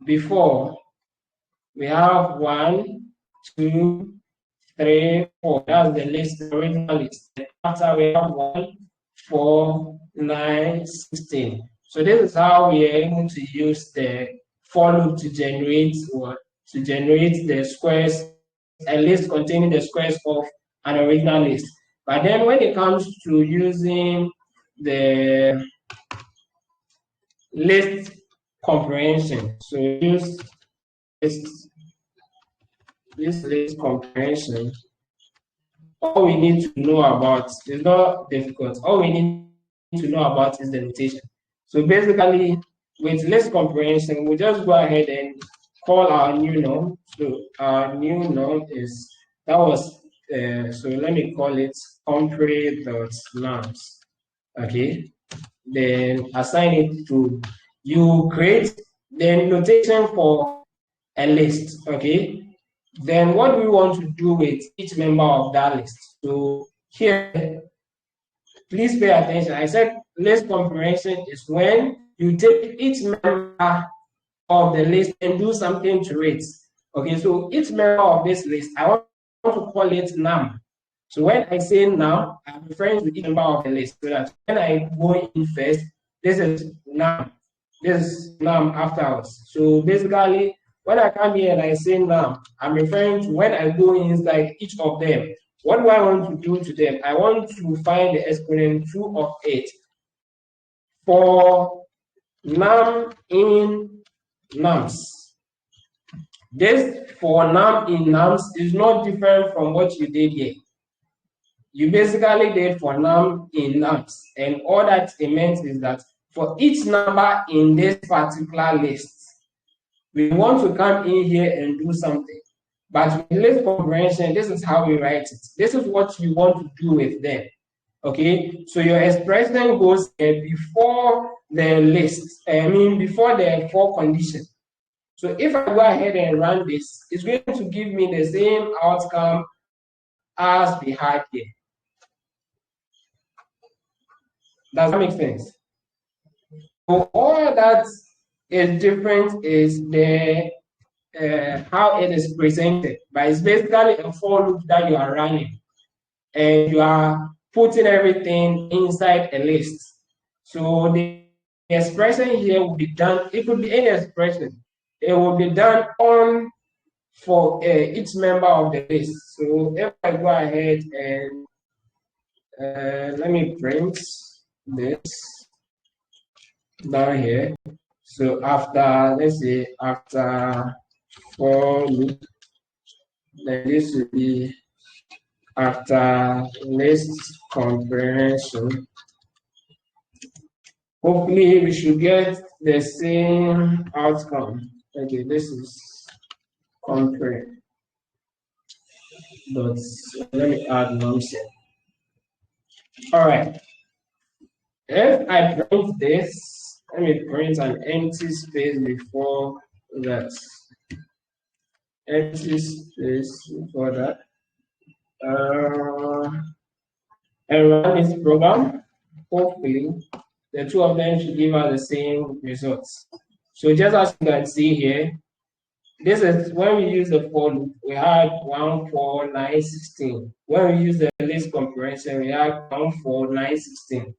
before we have 1, 2, 3, 4. That's the list, the original list. After we have 1, 4, 9, 16. So this is how we are able to use the for loop to generate what? To generate the squares, a list containing the squares of an original list. But then when it comes to using the list comprehension, so use this list comprehension, all we need to know about is not difficult. All we need to know about is the notation. So basically, with list comprehension, we'll just go ahead and call our new norm. So our new norm is, that was, so let me call it compare.nums. Okay. Then assign it to, you create the notation for a list. Okay. Then what do we want to do with each member of that list? So here, please pay attention. I said list comprehension is when you take each member of the list and do something to it. Okay, so each member of this list, I want to call it num. So when I say num, I'm referring to each member of the list. So that when I go in first, this is num. This is num afterwards. So basically, when I come here and I say num, I'm referring to when I go inside each of them. What do I want to do to them? I want to find the exponent 2 of 8 for num in nums. This for num in nums is not different from what you did here. You basically did for num in nums, and all that it meant is that for each number in this particular list, we want to come in here and do something. But with list comprehension, this is how we write it. This is what you want to do with them. Okay, so your expression goes here before the list, before the for condition. So if I go ahead and run this, it's going to give me the same outcome as we had here. Does that make sense? So all that is different is the how it is presented, but it's basically a for loop that you are running, and you are putting everything inside a list. So the expression here will be done. It could be any expression. It will be done on for each member of the list. So if I go ahead and let me print this down here. So after, let's say, after for loop, then this will be after list comprehension. Hopefully, we should get the same outcome. Okay, this is compare. But let me add one set. All right. If I print this, let me print an empty space before that. Empty space before that. And run this program. Hopefully, the two of them should give us the same results. So just as you can see here, this is when we use the for loop, we had 1, 4, 9, 16. When we use the list comprehension, we had 1, 4, 9, 16.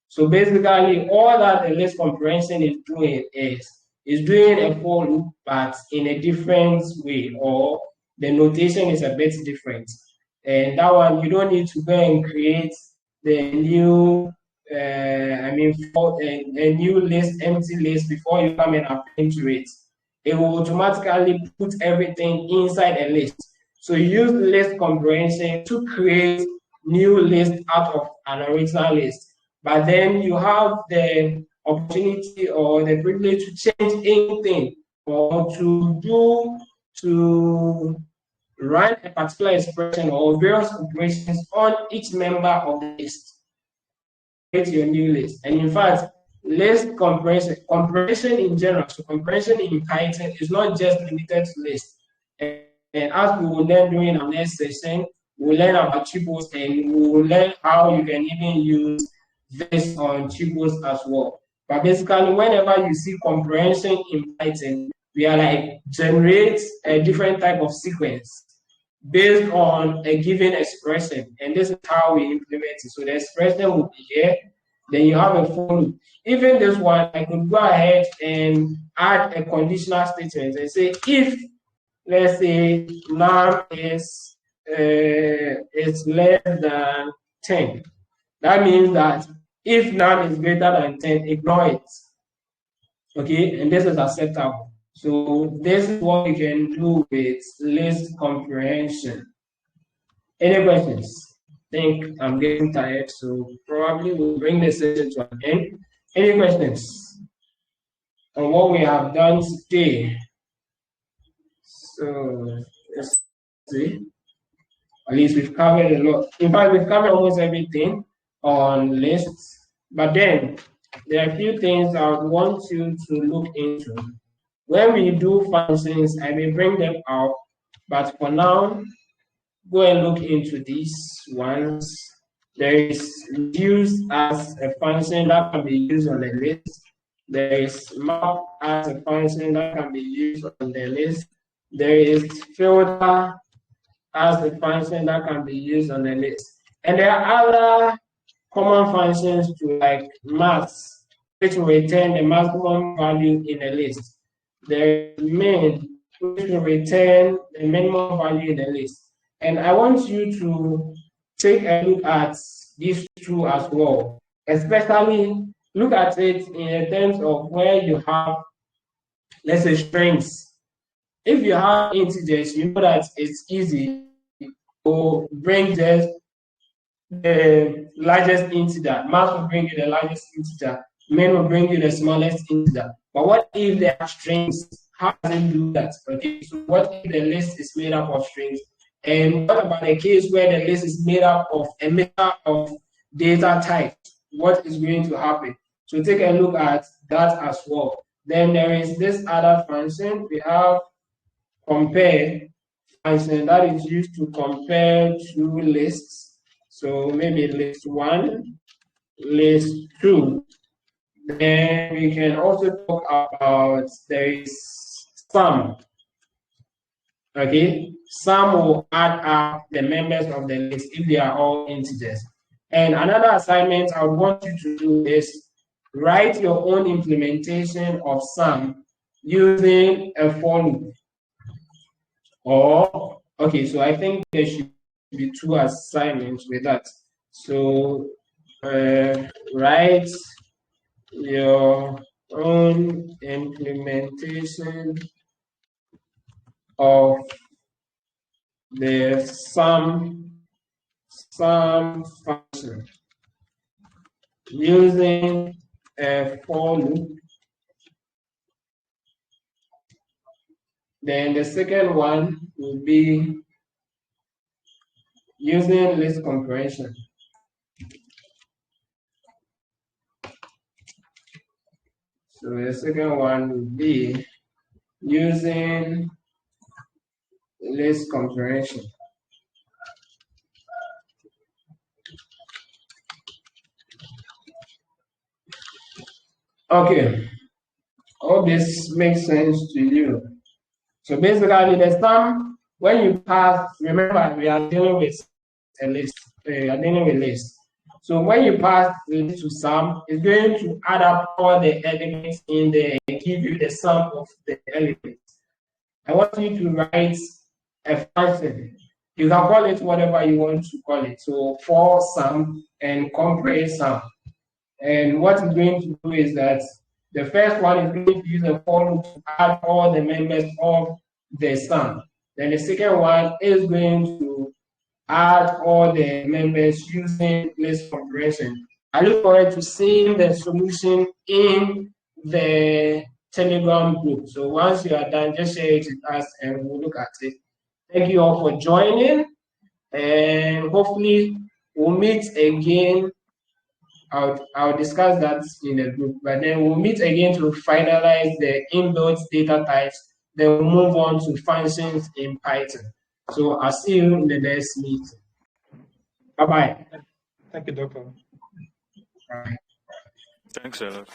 So basically, all that the list comprehension is doing is doing a for loop, but in a different way, or the notation is a bit different. And that one, you don't need to go and create the new, for a new list, empty list before you come and append to it. It will automatically put everything inside a list. So you use list comprehension to create new list out of an original list. But then you have the opportunity or the privilege to change anything or to run a particular expression or various operations on each member of the list. Create your new list. And in fact, list comprehension in general, so comprehension in Python is not just limited to lists. And as we will learn during our next session, we'll learn about tuples, and we will learn how you can even use this on tuples as well. But basically, whenever you see comprehension in Python, we are like generate a different type of sequence based on a given expression, and this is how we implement it. So the expression will be here, then you have a for loop. Even this one, I could go ahead and add a conditional statement and say if, let's say, num is less than 10. That means that if num is greater than 10, ignore it. Okay, and this is acceptable. So this is what we can do with list comprehension. Any questions? I think I'm getting tired, so probably we'll bring the session to an end. Any questions on what we have done today? So let's see. At least we've covered a lot. In fact, we've covered almost everything on lists. But then there are a few things I would want you to look into. When we do functions, I may bring them out, but for now, go and look into these ones. There is reduce as a function that can be used on the list. There is map as a function that can be used on the list. There is filter as a function that can be used on the list. And there are other common functions to like max, which will return the maximum value in a list. There is min, which will return the minimum value in the list. And I want you to take a look at these two as well, especially look at it in terms of where you have, let's say, strings. If you have integers, you know that it's easy to bring just the largest integer. Max will bring you the largest integer. Min will bring you the smallest integer. But what if there are strings? How does it do that? Okay, so what if the list is made up of strings? And what about a case where the list is made up of a mixture of data types, what is going to happen. So take a look at that as well. Then there is this other function. We have compare function that is used to compare two lists. So maybe list 1, list 2. Then we can also talk about there is sum. Okay, sum will add up the members of the list if they are all integers. And another assignment I would want you to do is write your own implementation of sum using a for loop. Or, okay, so I think there should be 2 assignments with that. So write your own implementation of the sum function using a for loop. Then the second one will be using list comprehension. So the second one will be using list comprehension. Okay, hope this makes sense to you. So basically, the sum, when you pass, remember we are dealing with a list. We are dealing with list. So when you pass the list to sum, it's going to add up all the elements in there and give you the sum of the elements. I want you to write a function. You can call it whatever you want to call it. So for sum and compare sum. And what it's going to do is that the first one is going to use a for loop to add all the members of the sum. Then the second one is going to add all the members using list comprehension. I look forward to seeing the solution in the Telegram group. So once you are done, just share it with us and we'll look at it. Thank you all for joining, and hopefully we'll meet again. I'll discuss that in the group, but then we'll meet again to finalize the inbuilt data types. Then we'll move on to functions in Python. So I'll see you in the next meeting. Bye-bye. Thank you, Doctor. Bye. Thanks a lot.